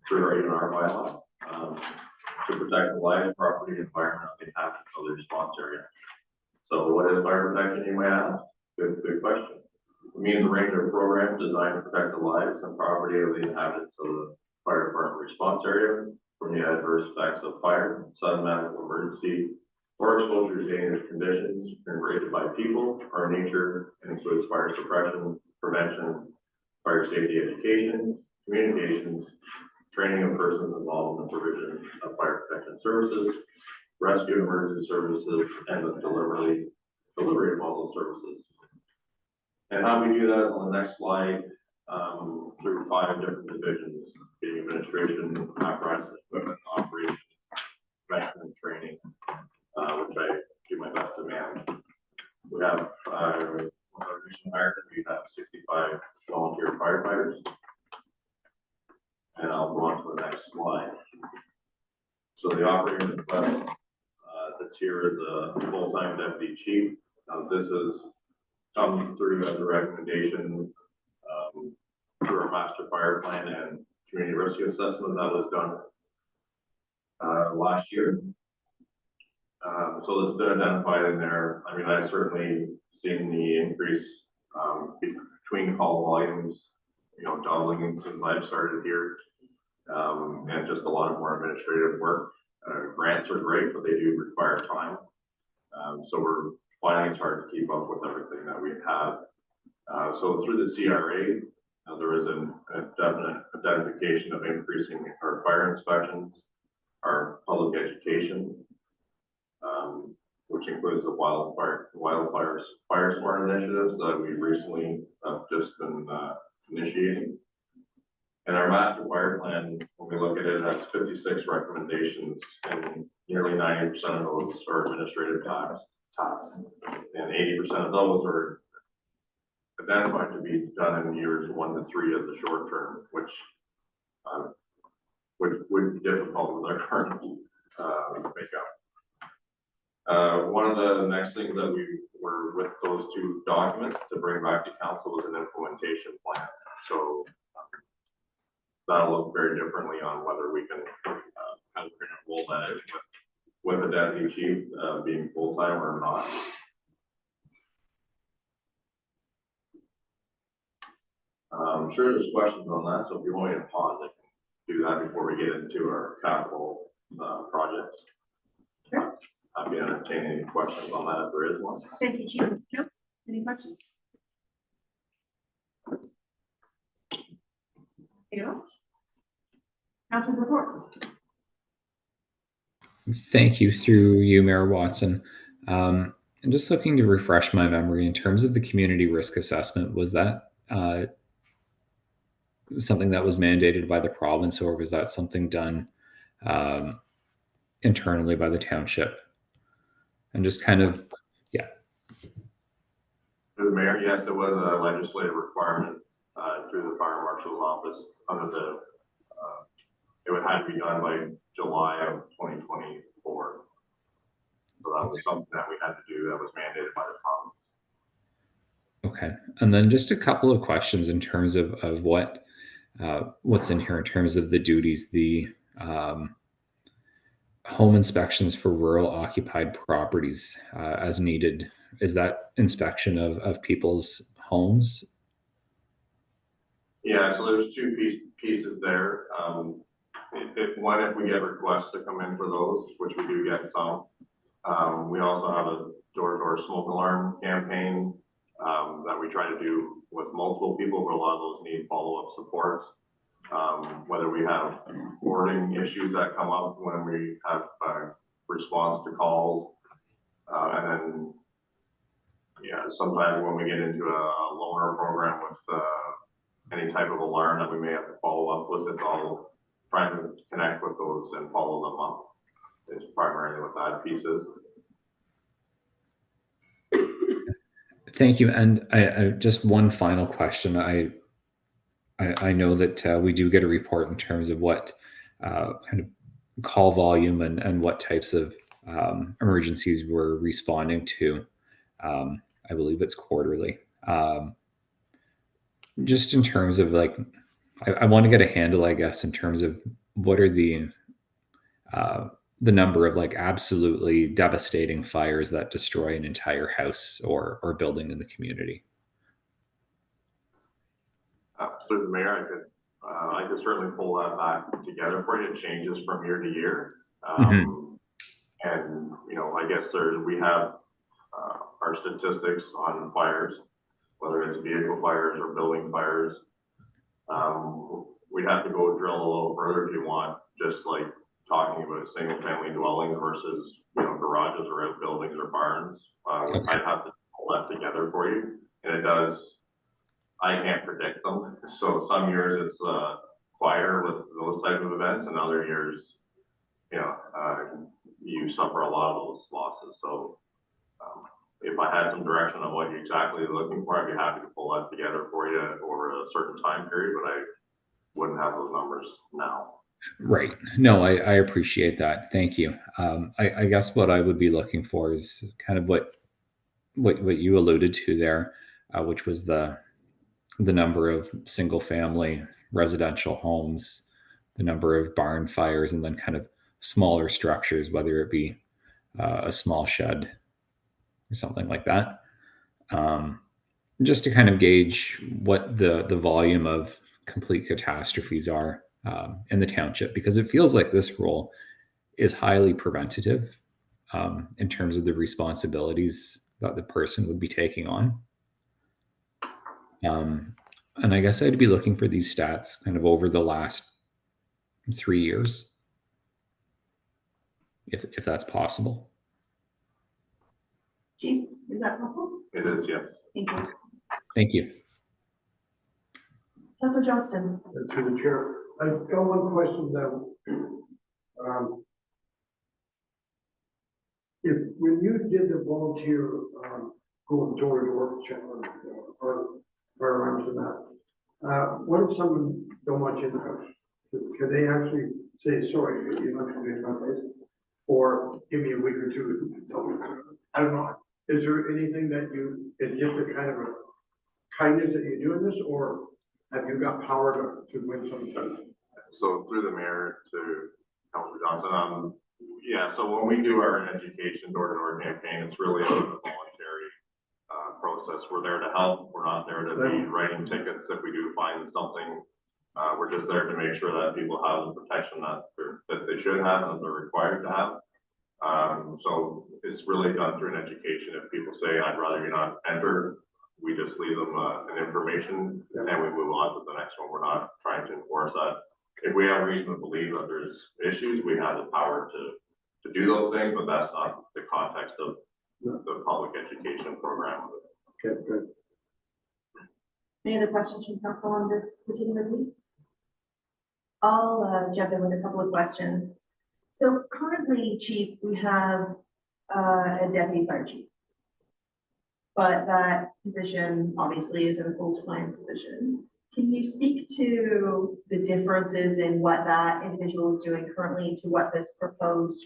through our bylaw, to protect the life, property, and environment on behalf of the response area. So what is fire protection, you might ask? Good question. It means a range of programs designed to protect the lives and property of the inhabitants of the fire department response area from the adverse effects of fire, sudden medical emergency, or exposure to dangerous conditions created by people or nature, and includes fire suppression, prevention, fire safety education, communications, training of persons involved in the provision of fire protection services, rescue and emergency services, and the delivery of all those services. And how we do that on the next slide, through 5 different divisions, being administration, apparatus, equipment, operation, prevention, and training, which I do my best to manage. We have our recent hire, we have 65 volunteer firefighters. And I'll go on to the next slide. So the operating request that's here is a full-time deputy chief. This is come through as a recommendation through our master fire plan and community risk assessment that was done last year. So that's been identified in there. I mean, I've certainly seen the increase between call volumes, you know, doubling since I've started here, and just a lot of more administrative work. Grants are great, but they do require time. So we're finding it's hard to keep up with everything that we have. So through the CRA, There is a definite identification of increasing our fire inspections, our public education, which includes the fire smart initiatives that we recently have just been initiating. And our master fire plan, when we look at it, has 56 recommendations, and nearly 90% of those are administrative tasks, and 80% of those are identified to be done in years 1 to 3 of the short term, which would be difficult with our current makeup. One of the next things that we were with those 2 documents to bring back to council was an implementation plan. So that'll look very differently on whether we can how we're going to roll that out with the deputy chief being full-time or not. I'm sure there's questions on that, so if you want me to pause, I can do that before we get into our capital projects. Sure. I'll be entertaining any questions on that if there is one. Thank you, Chief. Joe, any questions? You? Council report. Thank you, through you, Mayor Watson. I'm just looking to refresh my memory in terms of the community risk assessment. Was that something that was mandated by the province, or was that something done internally by the township? And just kind of, yeah. For the mayor, yes, it was a legislative requirement through the fire marshal's office under the, it would have to be done by July of 2024. So that was something that we had to do that was mandated by the province. Okay. And then just a couple of questions in terms of what what's in here in terms of the duties, the home inspections for rural occupied properties as needed. Is that inspection of people's homes? Yeah, so there's 2 pieces there. If we get requests to come in for those, which we do get some, we also have a door-to-door smoke alarm campaign that we try to do with multiple people, but a lot of those need follow-up supports. Whether we have boarding issues that come up when we have response to calls, and then yeah, sometimes when we get into a loaner program with any type of alarm that we may have to follow up with, it's all trying to connect with those and follow them up. It's primarily what that piece is. Thank you. And I just one final question. I know that we do get a report in terms of what kind of call volume and what types of emergencies we're responding to. I believe it's quarterly. Just in terms of like, I want to get a handle, I guess, in terms of what are the number of like absolutely devastating fires that destroy an entire house or building in the community. Through the mayor, I could certainly pull that back together for you. It changes from year to year. And, you know, I guess we have our statistics on fires, whether it's vehicle fires or building fires. We'd have to go drill a little further if you want, just like talking about single family dwellings versus, you know, garages or outbuildings or barns. I'd have to pull that together for you. And it does, I can't predict them. So some years it's quieter with those type of events, and other years, you know, you suffer a lot of those losses. So if I had some direction on what you're exactly looking for, I'd be happy to pull that together for you over a certain time period, but I wouldn't have those numbers now. Right. No, I appreciate that. Thank you. I guess what I would be looking for is kind of what you alluded to there, which was the number of single family residential homes, the number of barn fires, and then kind of smaller structures, whether it be a small shed or something like that. Just to kind of gauge what the volume of complete catastrophes are in the township, because it feels like this role is highly preventative in terms of the responsibilities that the person would be taking on. And I guess I'd be looking for these stats kind of over the last 3 years, if that's possible. Chief, is that possible? It is, yes. Thank you. Thank you. Councilor Johnston. Through the chair, I've got one question that, if, when you did the volunteer, going door to door check on, or firearms and that, what if someone don't want you in the house? Can they actually say, sorry, you're not coming to my place? Or give me a week or two to tell me? I don't know. Is there anything that it's just a kind of a kindness that you're doing this, or have you got power to win some? So through the mayor to Councilor Johnson, yeah, so when we do our education door-to-door campaign, it's really a voluntary process. We're there to help. We're not there to be writing tickets if we do find something. We're just there to make sure that people have the protection that they should have and they're required to have. So it's really done through an education. If people say, I'd rather you not enter, we just leave them an information and we move on to the next one. We're not trying to enforce that. If we have reason to believe that there's issues, we have the power to do those things, but that's not the context of the public education program. Okay, good. Any other questions from council on this particular piece? I'll jump in with a couple of questions. So currently, Chief, we have a deputy fire chief, but that position obviously isn't a full-time position. Can you speak to the differences in what that individual is doing currently to what this proposed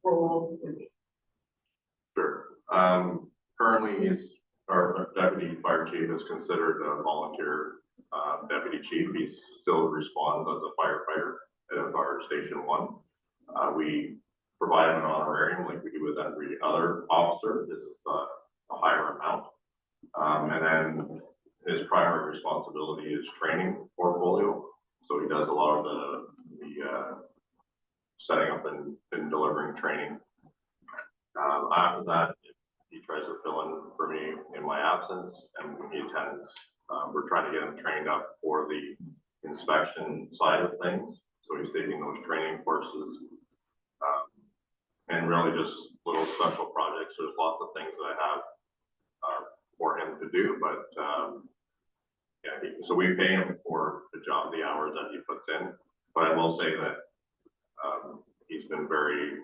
role would be? Sure. Currently, our deputy fire chief is considered a volunteer deputy chief. He still responds as a firefighter at our Station 1. We provide him an honorarium like we do with every other officer. This is a higher amount. And then his primary responsibility is training portfolio. So he does a lot of the setting up and delivering training. After that, he tries to fill in for me in my absence, and when he attends, we're trying to get him trained up for the inspection side of things. So he's taking those training courses, and really just little special projects. There's lots of things that I have for him to do, but yeah, so we pay him for the job, the hours that he puts in. But I will say that he's been very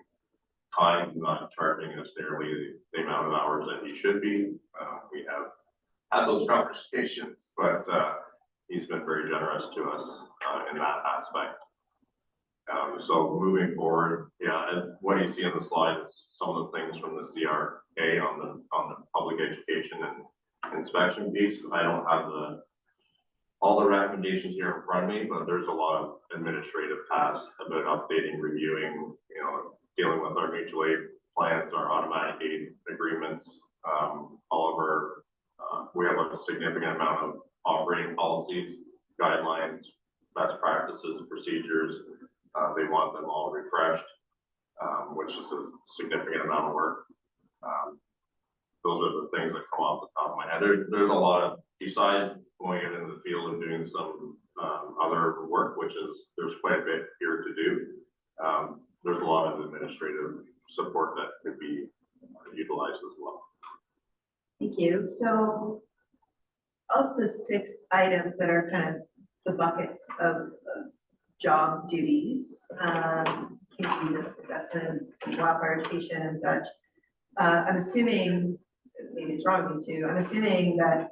kind, not charging us nearly the amount of hours that he should be. We have had those conversations, but he's been very generous to us in that aspect. So moving forward, yeah, and what you see on the slide is some of the things from the CRA on the public education and inspection piece. I don't have all the recommendations here in front of me, but there's a lot of administrative tasks about updating, reviewing, dealing with our mutual aid plans, our automatic aid agreements, all of our, we have a significant amount of operating policies, guidelines, best practices, procedures. They want them all refreshed, which is a significant amount of work. Those are the things that come off the top of my head. There's a lot of, besides going out into the field and doing some other work, which is, there's quite a bit here to do. There's a lot of administrative support that could be utilized as well. Thank you. So of the 6 items that are kind of the buckets of job duties, continuous assessment, wildfire education and such, I'm assuming, maybe it's wrong of me too, I'm assuming that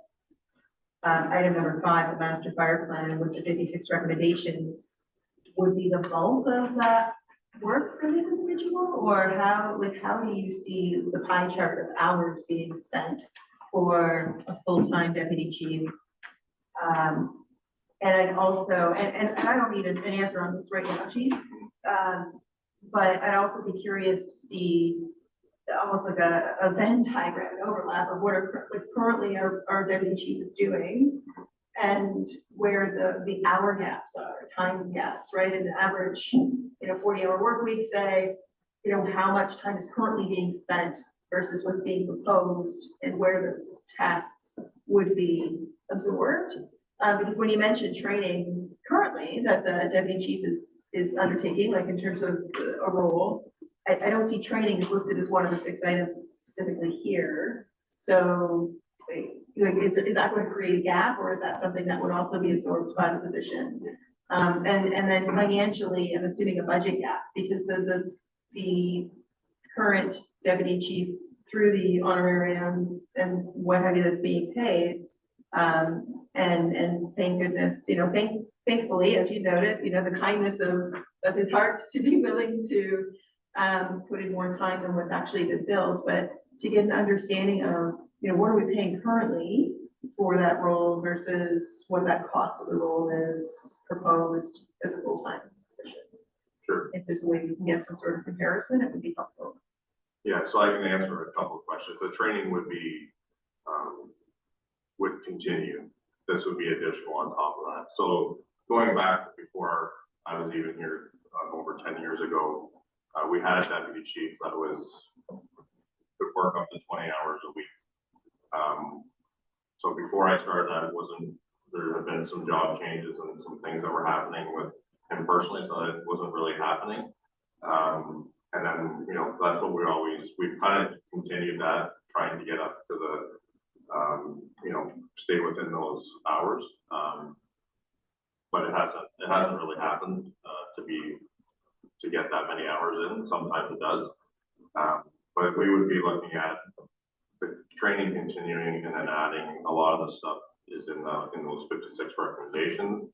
item number 5, the master fire plan with the 56 recommendations would be the bulk of that work for this individual, or how do you see the pie chart of hours being spent for a full-time deputy chief? And I'd also, and I don't need an answer on this right now, Chief, but I'd also be curious to see almost like a Venn diagram, an overlap of what currently our deputy chief is doing and where the hour gaps are, time gaps, right? In the average, 40-hour work week, say, how much time is currently being spent versus what's being proposed and where those tasks would be absorbed. Because when you mentioned training currently that the deputy chief is undertaking, like in terms of a role, I don't see training is listed as one of the 6 items specifically here. So, like, is that going to create a gap, or is that something that would also be absorbed by the position? And then financially, I'm assuming a budget gap, because the current deputy chief, through the honorarium and what have you that's being paid, and thank goodness, thankfully, as you noted, the kindness of his heart to be willing to put in more time than what's actually been billed, but to get an understanding of, what are we paying currently for that role versus what that cost of the role is proposed as a full-time position. Sure. If there's a way we can get some sort of comparison, it would be helpful. Yeah, so I can answer a couple of questions. The training would be, would continue. This would be additional on top of that. So going back before I was even here, over 10 years ago, we had a deputy chief that could work up to 20 hours a week. So before I started that, there had been some job changes and some things that were happening with him personally, so it wasn't really happening. And then, that's what we've kind of continued that, trying to get up to the, stay within those hours. But it hasn't really happened, to get that many hours in. Sometimes it does. But we would be looking at the training continuing, and then adding a lot of the stuff is in those 56 recommendations.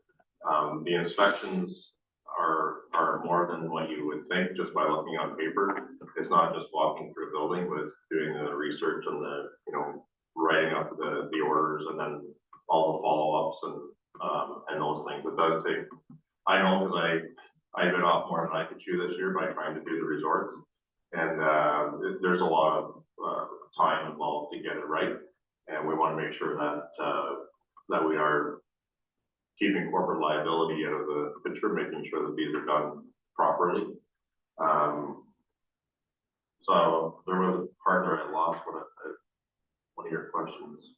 The inspections are more than what you would think just by looking on paper. It's not just walking through a building, but it's doing the research and writing up the orders, and then all the follow-ups and those things. It does take, I know, because I bit off more than I could chew this year by trying to do the resorts, and there's a lot of time involved to get it right, and we want to make sure that we are keeping corporate liability out of the picture, making sure that these are done properly. So there was a part there I lost one of your questions.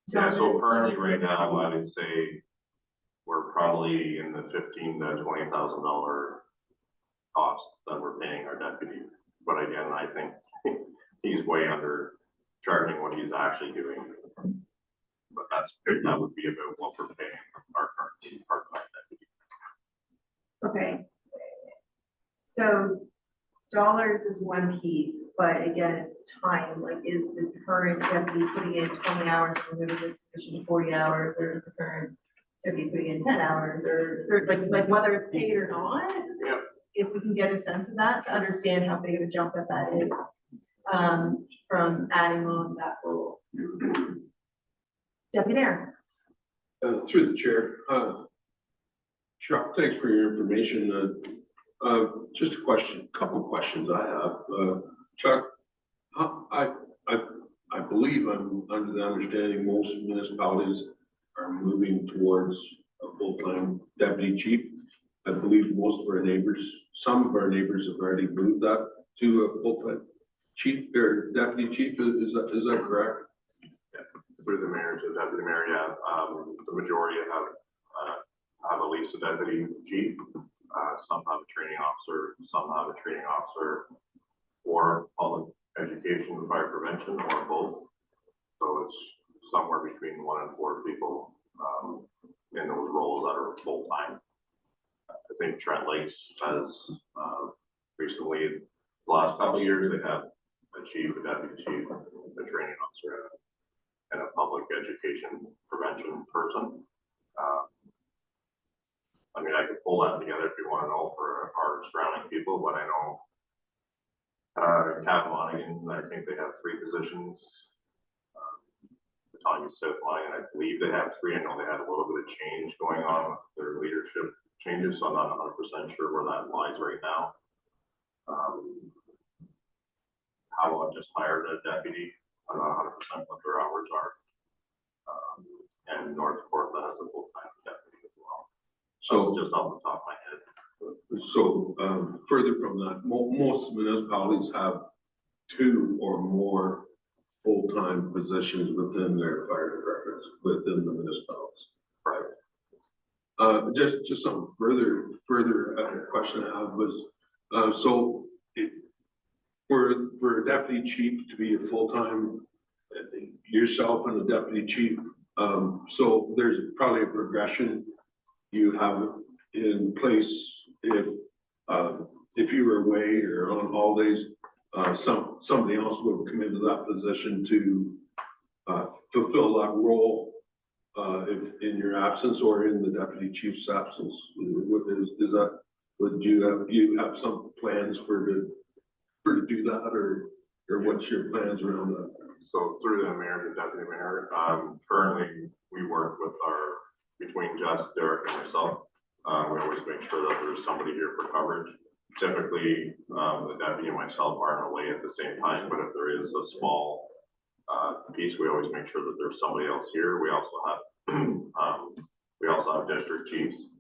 Yeah, so currently right now, I would say we're probably in the $15,000 to $20,000 cost that we're paying our deputy. But again, I think he's way under charging what he's actually doing. But that would be about what we're paying our current part-time deputy. Okay. So dollars is one piece, but again, it's time. Like, is the current deputy putting in 20 hours and moving this position to 40 hours, or is the current deputy putting in 10 hours, or like whether it's paid or not? Yeah. If we can get a sense of that, to understand how big of a jump that is, from adding on that role. Deputy Mayor. Through the chair, Chuck, thanks for your information. Just a couple questions I have. Chuck, I believe I'm under the understanding most municipalities are moving towards a full-time deputy chief. I believe most of our neighbors, some of our neighbors have already moved that to a full-time chief or deputy chief. Is that correct? Yeah, through the mayor to the deputy mayor, yeah. The majority have at least a deputy chief. Some have a training officer, some have a training officer or public education and fire prevention, or both. So it's somewhere between 1 and 4 people in those roles that are full-time. I think Trent Lakes has recently, the last couple of years, they have a chief, a deputy chief, a training officer, and a public education prevention person. I mean, I could pull that together if you want to know for our surrounding people, but I know Monaghan, I think they have 3 positions. Tanya South Monaghan, I believe they have 3. I know they had a little bit of change going on with their leadership changes, so I'm not 100% sure where that lies right now. Howell just hired a deputy. I'm not 100% what their hours are. And North Portland has a full-time deputy as well. So just off the top of my head. So further from that, most municipalities have 2 or more full-time positions within their fire departments, within the municipalities. Right. Just some further question I have was, so for a deputy chief to be a full-time, yourself and the deputy chief, so there's probably a progression you have in place if you were away or on holidays, somebody else would come into that position to fulfill that role if in your absence or in the deputy chief's absence. Is that, would you have some plans to do that, or what's your plans around that? So through the mayor and the deputy mayor, currently we work with between Jess, Derek and myself. We always make sure that there's somebody here for coverage. Typically, the deputy and myself aren't away at the same time, but if there is a small piece, we always make sure that there's somebody else here. We also have district chiefs.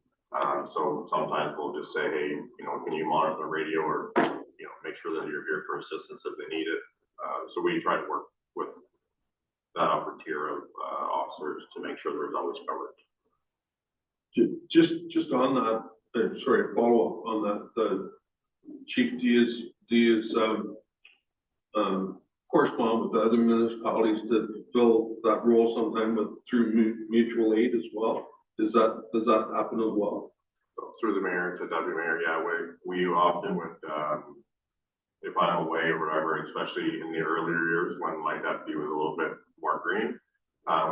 So sometimes we'll just say, hey, can you monitor the radio, or make sure that you're here for assistance if they need it. So we try to work with that upper tier of officers to make sure there's always coverage. Just on that, sorry, follow up on that, the chief, do you correspond with other municipalities to fill that role sometime through mutual aid as well? Does that happen as well? So through the mayor to deputy mayor, yeah, we often would, if I'm away or whatever, especially in the earlier years when my deputy was a little bit more green,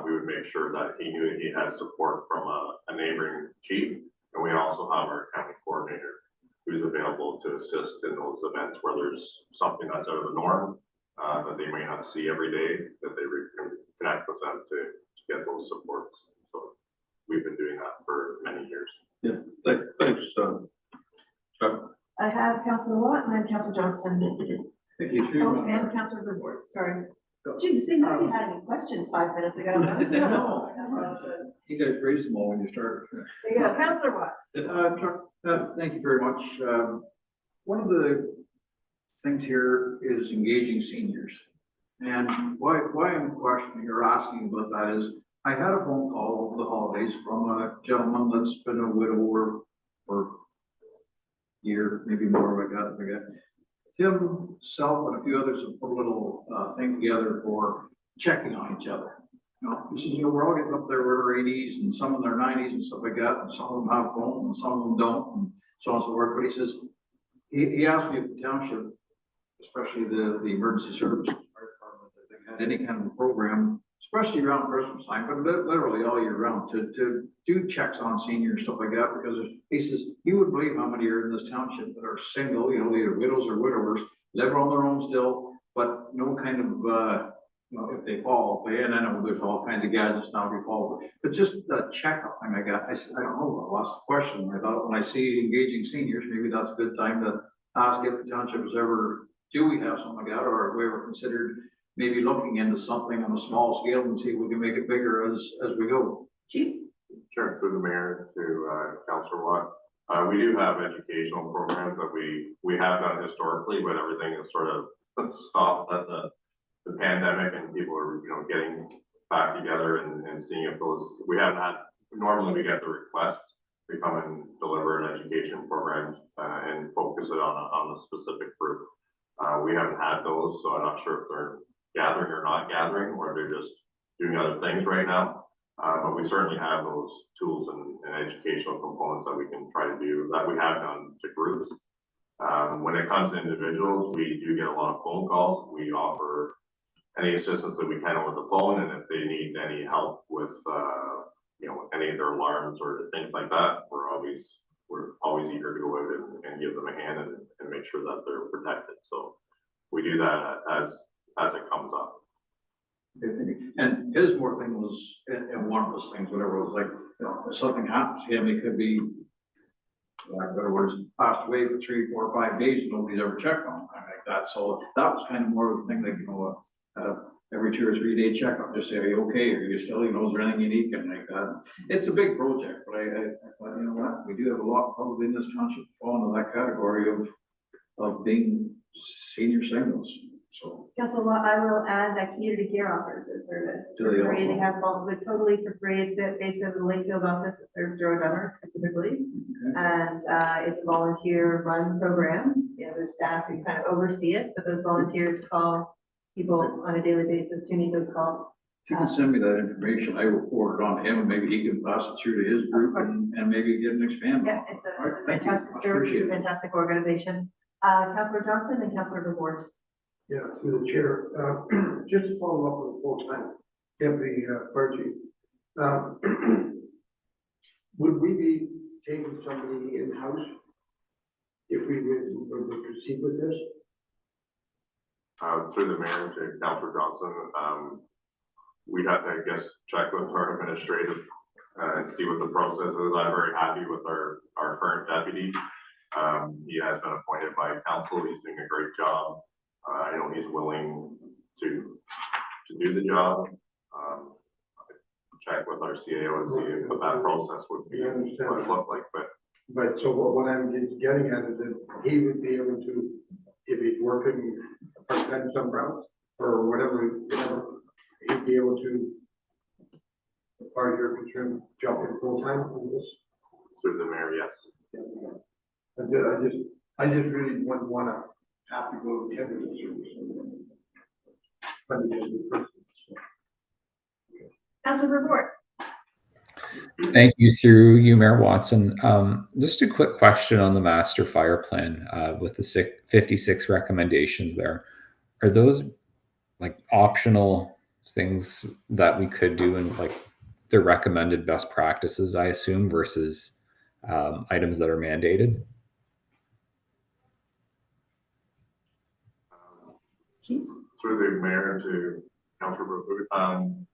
we would make sure that he knew that he had support from a neighboring chief. And we also have our county coordinator who's available to assist in those events where there's something that's out of the norm that they may not see every day, that they can connect with them to get those supports. So we've been doing that for many years. Yeah, thanks, Chuck. I have Councilor Watt and then Councilor Johnston. Thank you. Oh, and Councilor Goodward, sorry. Jesus, they know you had any questions 5 minutes ago. No. You guys raised them all when you started. There you go, Councilor Watt. Chuck, thank you very much. One of the things here is engaging seniors. And why I'm questioning or asking about that is, I had a phone call over the holidays from a gentleman that's been a widower for a year, maybe more, I forget. Himself and a few others have put a little thing together for checking on each other. He says, we're all getting up there, we're in our 80s and some in their 90s and stuff like that, and some of them have phones and some of them don't, and so on and so forth. But he says, he asked me if the township, especially the emergency services fire department, if they had any kind of program, especially around Christmas time, but literally all year round, to do checks on seniors, stuff like that, because he says, you wouldn't believe how many are in this township that are single, either widows or widowers, live on their own still, but no kind of, if they fall, and I know there's all kinds of gadgets now we fall, but just the checkup thing I said, I don't know, I'll ask the question. I thought when I see engaging seniors, maybe that's a good time to ask if the township has ever, do we have something like that, or have we ever considered maybe looking into something on a small scale and see if we can make it bigger as we go. Chief? Sure, through the mayor to Councilor Watt. We do have educational programs that we have done historically, but everything is sort of stopped at the pandemic, and people are getting back together and seeing if those, we haven't had, normally we get the request to come and deliver an education program and focus it on a specific group. We haven't had those, so I'm not sure if they're gathering or not gathering, or they're just doing other things right now. But we certainly have those tools and educational components that we can try to do, that we have done to groups. When it comes to individuals, we do get a lot of phone calls. We offer any assistance that we can over the phone, and if they need any help with any of their alarms or things like that, we're always eager to go in and give them a hand and make sure that they're protected. So we do that as it comes up. And his more thing was, and one of those things, whatever, it was like, if something happens to him, he could be, in other words, passed away for 3, 4, 5 days, and nobody's ever checked on him, like that. So that was kind of more of a thing, like, every 2 or 3 day checkup, just say, are you okay? Are you still, is there anything you need? And like that. It's a big project, but I thought, you know what, we do have a lot probably in this township fall into that category of being senior singles. So, Council, I will add that community care offers this service. Do they For free. also? They have but totally for free. It's based out of the Lakefield office that serves Douro-Dummer specifically. And it's a volunteer run program. You know, there's staff who kind of oversee it, but those volunteers call people on a daily basis who need those calls. if you can send me that information, I will forward it on to him, and maybe he can pass it through to his group and maybe get an expand. Yeah, it's a All right, thank you. fantastic Much service, it's a appreciated. fantastic organization. Councillor Johnson and Councillor Reward. Yeah, through the chair, just to follow up on the full-time deputy fire chief. Would we be taking somebody in-house if we would proceed with this? Through the mayor to Councilor Johnson, we'd have to, I guess, check with our administrative and see what the process is. I'm very happy with our current deputy. He has been appointed by council. He's doing a great job. I know he's willing to do the job. Check with our CAO and see what that process would be, what it look like, But so what I'm getting at is that he would be able to, if he's working part-time somewhere else, or whatever, he'd be able to, as far as you're concerned, jump in full-time on this? through the mayor, yes. I just really wouldn't wanna have to go to technical service. But Councillor Reward. Thank you through you, Mayor Watson. Just a quick question on the master fire plan with the 56 recommendations there. Are those like optional things that we could do in like the recommended best practices, I assume, versus items that are mandated? Through the mayor to Councilor Babu,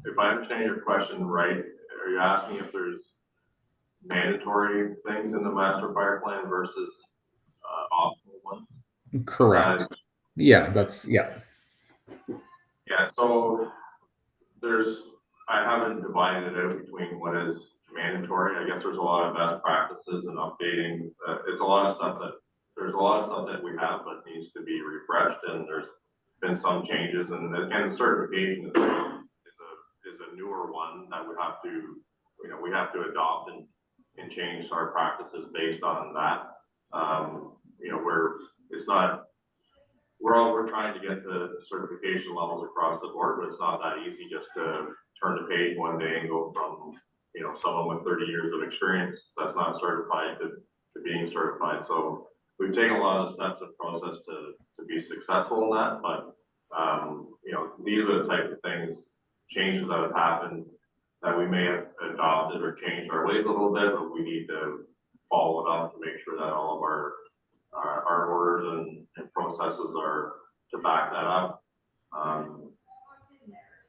if I understand your question right, are you asking if there's mandatory things in the master fire plan versus optional ones? Correct. Yeah, yeah. Yeah, so I haven't divided it out between what is mandatory. I guess there's a lot of best practices and updating. There's a lot of stuff that we have but needs to be refreshed, and there's been some changes, and the certification is a newer one that we have to adopt and change our practices based on that. We're trying to get the certification levels across the board, but it's not that easy just to turn the page one day and go from, someone with 30 years of experience that's not certified to being certified. So we've taken a lot of the steps and process to be successful in that, but these are the type of things, changes that have happened that we may have adopted or changed our ways a little bit, but we need to follow it up to make sure that all of our orders and processes are to back that up.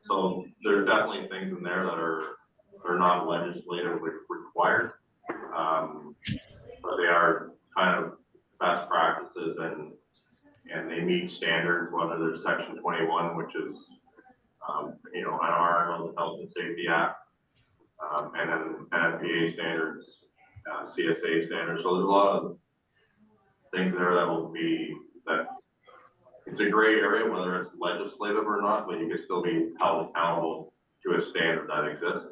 So there's definitely things in there that are not legislatively required, but they are kind of best practices and they meet standards, whether there's section 21, which is NR, the Health and Safety Act, and then NFPA standards, CSA standards. So there's a lot of things there that it's a gray area, whether it's legislative or not, but you can still be held accountable to a standard that exists.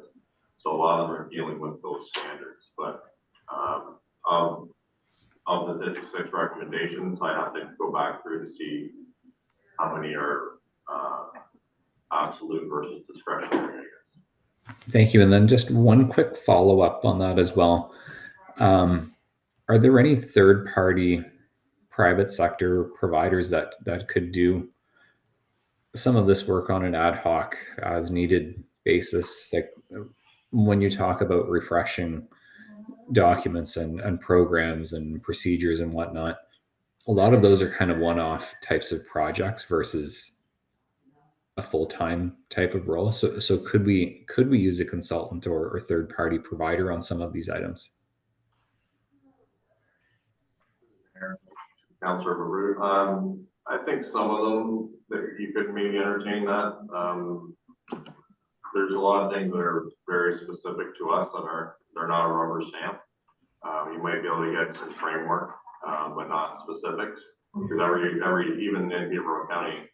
So a lot of them are dealing with those standards, but of the 56 recommendations, I have to go back through to see how many are absolute versus discretionary, I guess. Thank you. And then just one quick follow-up on that as well. Are there any third-party private sector providers that could do some of this work on an ad hoc as needed basis? Like when you talk about refreshing documents and programs and procedures and whatnot, a lot of those are kind of one-off types of projects versus a full-time type of role. So could we use a consultant or third-party provider on some of these items? Councilor Baru, I think some of them that you could maybe entertain that. There's a lot of things that are very specific to us that they're not a rubber stamp. You might be able to get some framework, but not specifics. Because even in Hero County,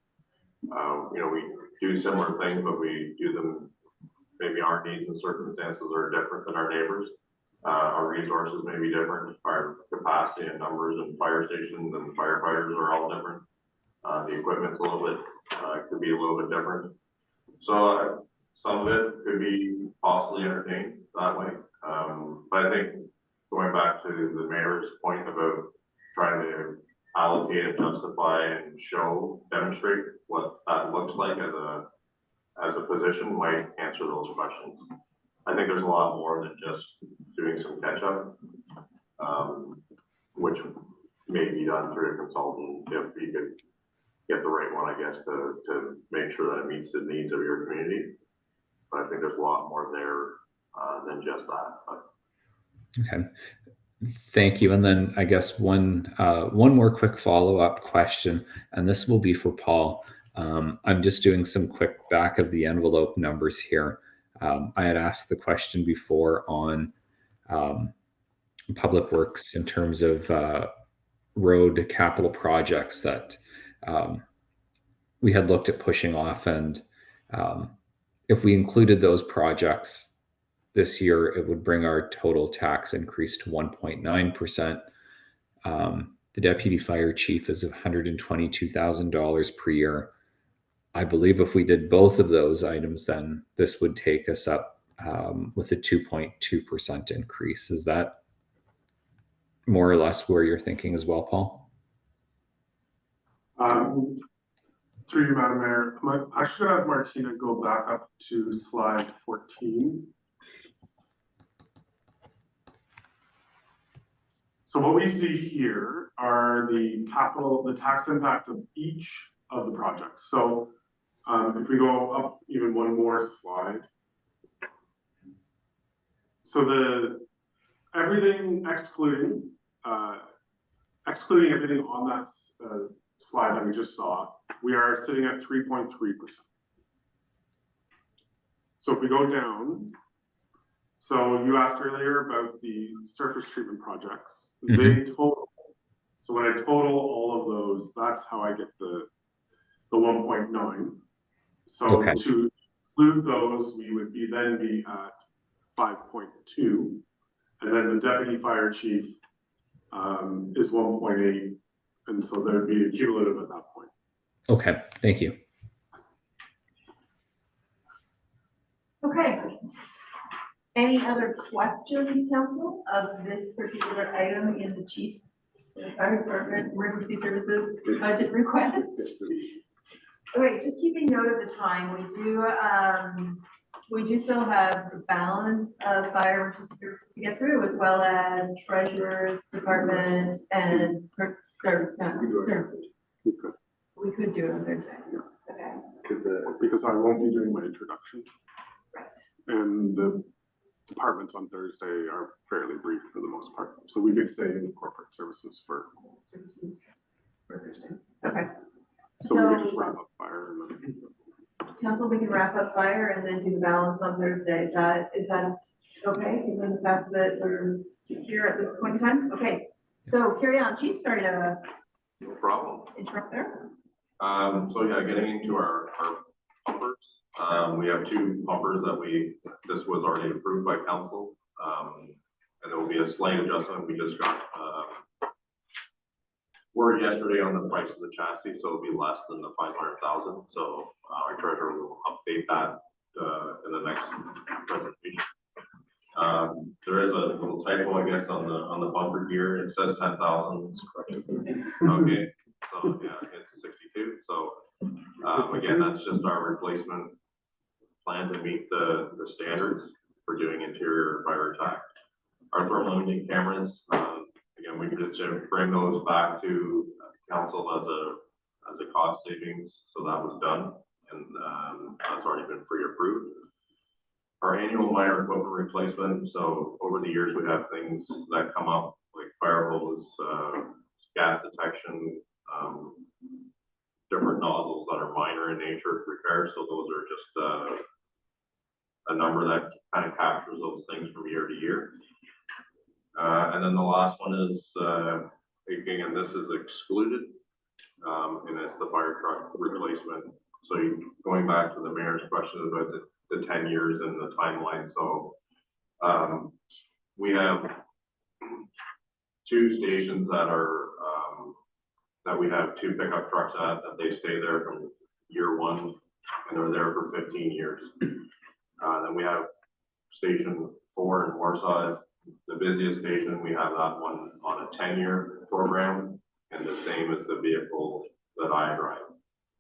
we do similar things, but we do them, maybe our needs and circumstances are different than our neighbors. Our resources may be different, our capacity and numbers and fire stations and firefighters are all different. The equipment's a little bit, could be a little bit different. So some of it could be possibly entertained that way. But I think going back to the mayor's point about trying to allocate and justify and demonstrate what that looks like as a position might answer those questions. I think there's a lot more than just doing some catch up, which may be done through a consultant if you could get the right one, I guess, to make sure that it meets the needs of your community. But I think there's a lot more there than just that. But. Okay. Thank you. And then I guess one more quick follow-up question, and this will be for Paul. I'm just doing some quick back of the envelope numbers here. I had asked the question before on public works in terms of road capital projects that we had looked at pushing off. And if we included those projects this year, it would bring our total tax increase to 1.9%. The deputy fire chief is $122,000 per year. I believe if we did both of those items, then this would take us up with a 2.2% increase. Is that more or less where you're thinking as well, Paul? Through you, Madam Mayor, I should have Martina go back up to slide 14. So what we see here are the tax impact of each of the projects. So if we go up even one more slide. So everything excluding everything on that slide that we just saw, we are sitting at 3.3%. So if we go down, so you asked earlier about the surface treatment projects. They total. So when I total all of those, that's how I get the 1.9. So okay. To include those, we would then be at 5.2, and then the deputy fire chief is 1.8, and so there'd be a cumulative at that point. Okay, thank you. Okay. Any other questions, council, of this particular item in the chief's fire department emergency services budget request? Okay, just keeping note of the time, we do still have the balance of fire emergency services to get through, as well as treasurer's department and we could do it on Thursday. Okay. Because I won't be doing my introduction. Right. And the departments on Thursday are fairly brief for the most part. So we could say in corporate services for Thursday. Okay. So we could just wrap up fire and then. Council, we can wrap up fire and then do the balance on Thursday. Is that okay? Given the fact that we're here at this point in time? Okay. So carry on, Chief. Sorry to no problem. Interrupt there. So yeah, getting into our pumpers. We have two pumpers that this was already approved by council. And there will be a slight adjustment. We just got word yesterday on the price of the chassis, so it'll be less than the 500,000. So our treasurer will update that in the next presentation. There is a little typo, I guess, on the bumper gear. It says 10,000. Okay, so yeah, it's 62. So again, that's just our replacement plan to meet the standards for doing interior fire attack. Our thermal imaging cameras, again, we can just bring those back to council as a cost savings. So that was done, and that's already been pre-approved. Our annual minor equipment replacement. So over the years, we have things that come up like fire hose, gas detection, different nozzles that are minor in nature repair. So those are just a number that kind of captures those things from year to year. And then the last one is, again, this is excluded and it's the fire truck replacement. So going back to the mayor's question about the 10 years and the timeline, so we have 2 stations that are that we have 2 pickup trucks at, that they stay there from year 1 and they're there for 15 years. Then we have station 4 in Warsaw, the busiest station. We have that one on a 10-year program, and the same as the vehicle that I drive.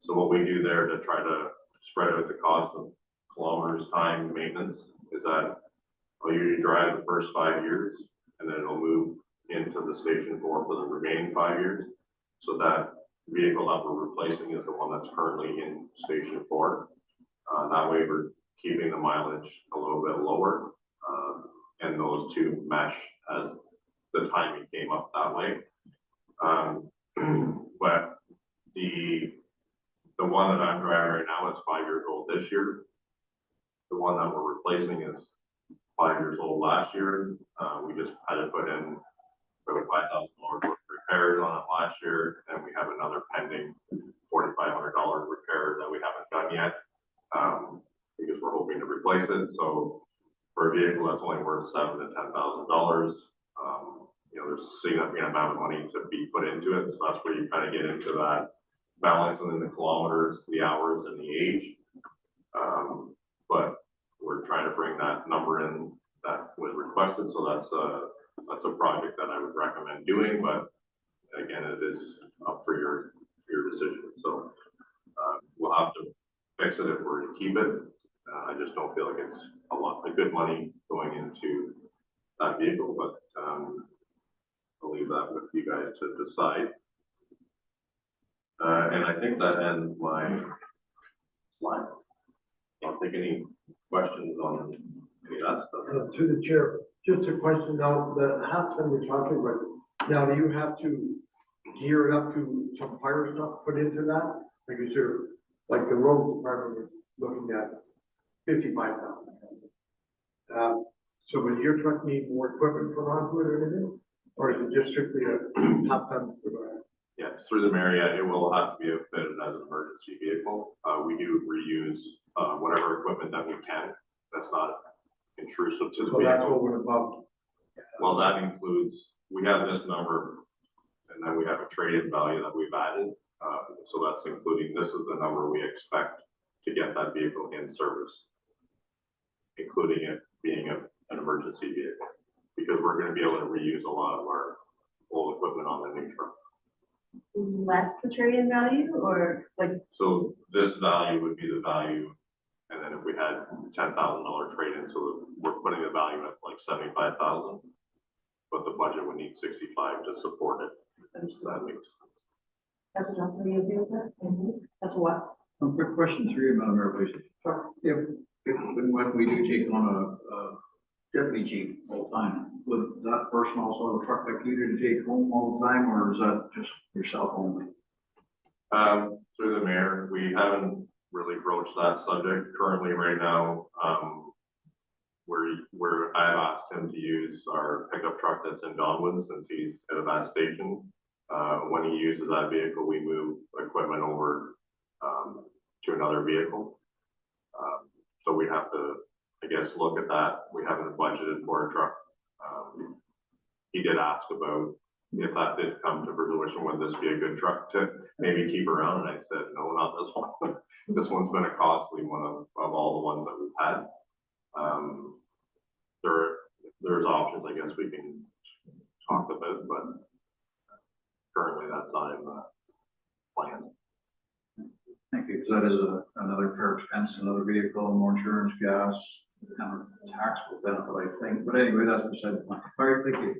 So what we do there to try to spread out the cost of kilometers, time, maintenance, is that I'll usually drive the first 5 years, and then it'll move into the station 4 for the remaining 5 years. So that vehicle that we're replacing is the one that's currently in station 4. That way we're keeping the mileage a little bit lower, and those 2 mesh as the timing came up that way. But the one that I'm driving right now is 5 years old this year. The one that we're replacing is 5 years old last year. We just had to put in about $5,000 worth of repairs on it last year, and we have another pending $4,500 repair that we haven't done yet, because we're hoping to replace it. So for a vehicle that's only worth $7,000 to $10,000, you know, there's a significant amount of money to be put into it. So that's where you kind of get into that balancing in the kilometers, the hours, and the age. But we're trying to bring that number in that was requested. So that's a project that I would recommend doing. But again, it is up for your decision. So we'll have to fix it if we're to keep it. I just don't feel like it's a lot of good money going into that vehicle, but I'll leave that with you guys to decide. And I think that ends my slide. I'll take any questions on any of that stuff. Through the chair, just a question now, the half ton we're talking about, now do you have to gear it up to some fire stuff put into that? Because you're, like the road department was looking at 55,000. So would your truck need more equipment put onto it or anything? Or is it just strictly a half ton? Yes, through the mayor, yeah, it will have to be fitted as an emergency vehicle. We do reuse whatever equipment that we can. That's not intrusive to the So that's vehicle. over and above. Well, that includes, we have this number, and then we have a trade-in value that we've added. So that's including, this is the number we expect to get that vehicle in service, including it being an emergency vehicle, because we're going to be able to reuse a lot of our old equipment on the new truck. Less the trade-in value, or like? So this value would be the value, and then if we had $10,000 trade-in, so we're putting the value at like 75,000, but the budget would need 65 to support it. And so that makes sense. That's Johnson, do you agree with that? That's what? Quick question through you, Madam Mayor, please. If and when we do take on a deputy chief full time, would that person also have a truck like you do to take home all the time, or is that just yourself only? Through the mayor, we haven't really broached that subject currently right now. Where I've asked him to use our pickup truck that's in Donwood, since he's at that station. When he uses that vehicle, we move equipment over to another vehicle. So we have to, I guess, look at that. We haven't budgeted for a truck. He did ask about if that did come to fruition, would this be a good truck to maybe keep around? And I said, no, not this one. This one's been a costly one of all the ones that we've had. There's options, I guess, we can talk about, but currently that's not in the plan. Thank you, because that is another fair expense, another vehicle, more insurance, gas, kind of taxable benefit, I think. But anyway, that's beside the point. All right, thank you.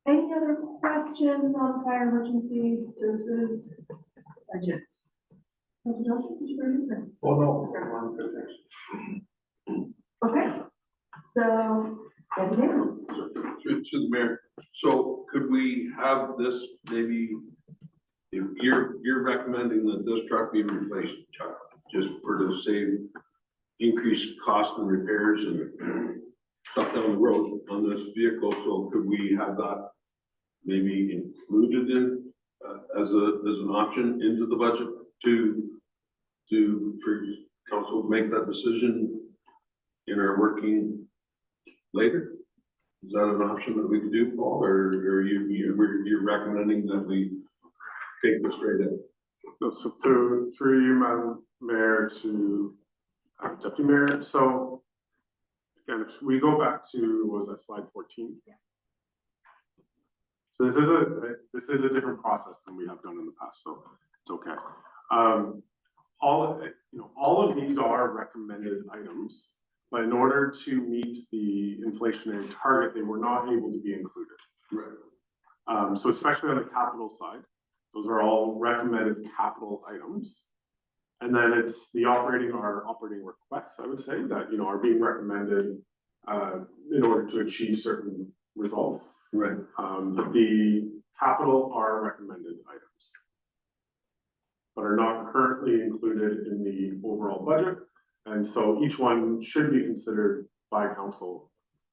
Any other questions on fire emergency services budget? Mr. Johnson, did you bring anything? Oh, no. Okay, so, Through the mayor, so could we have this maybe, if you're recommending that this truck be replaced, Chuck, just for the same increased cost and repairs and stuff down the road on this vehicle, so could we have that maybe included in as an option into the budget for council to make that decision in our working later? Is that an option that we could do, Paul, or you're recommending that we take this straight in? No, so through you, Madam Mayor, to Deputy Mayor, so again, if we go back to, what was that, slide 14? Yeah. So this is a different process than we have done in the past, so it's okay. All of these are recommended items, but in order to meet the inflationary target, they were not able to be included. Right. So especially on the capital side, those are all recommended capital items. And then it's our operating requests, I would say, that, are being recommended in order to achieve certain results. Right. The capital are recommended items, but are not currently included in the overall budget. And so each one should be considered by council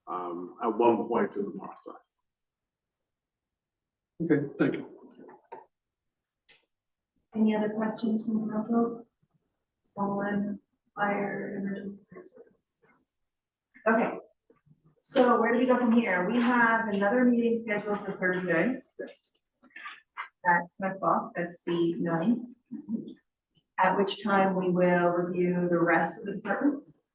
at one point in the process. Okay, thank you. Any other questions from the council? Someone, fire, emergency services? Okay. So where do we go from here? We have another meeting scheduled for Thursday. At 10 o'clock, that's the 9th. At which time we will review the rest of the departments.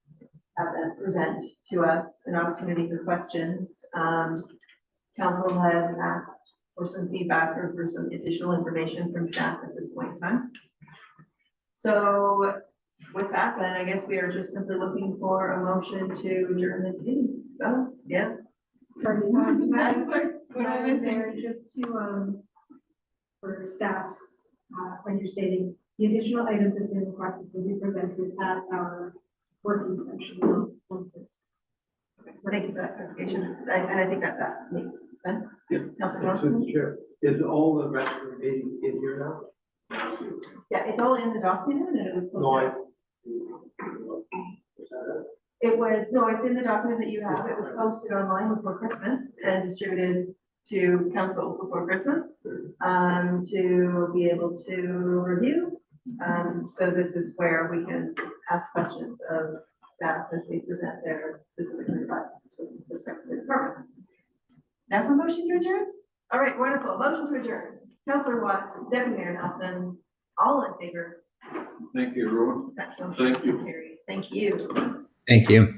Have them present to us an opportunity for questions. Council has asked for some feedback or for some additional information from staff at this point in time. So with that, then I guess we are just simply looking for a motion to adjourn this meeting. Oh, yes. Sorry, Madam Clerk, what I was there just to, for staff's understanding, the additional items that have been requested will be presented at our working session on Thursday. Thank you for that clarification. And I think that makes sense. Yeah. Councilor Johnson? Chair, is all the rest of the meeting in here now? Yeah, it's all in the document and it was. No, It's in the document that you have. It was posted online before Christmas and distributed to council before Christmas, to be able to review. So this is where we can ask questions of staff as they present their specific requests with respect to the departments. Now for motion to adjourn? All right, wonderful. Motion to adjourn. Councilor Watts, Deputy Mayor Nelson, all in favor. Thank you, everyone. That motion Thank you. carries. Thank you. Thank you.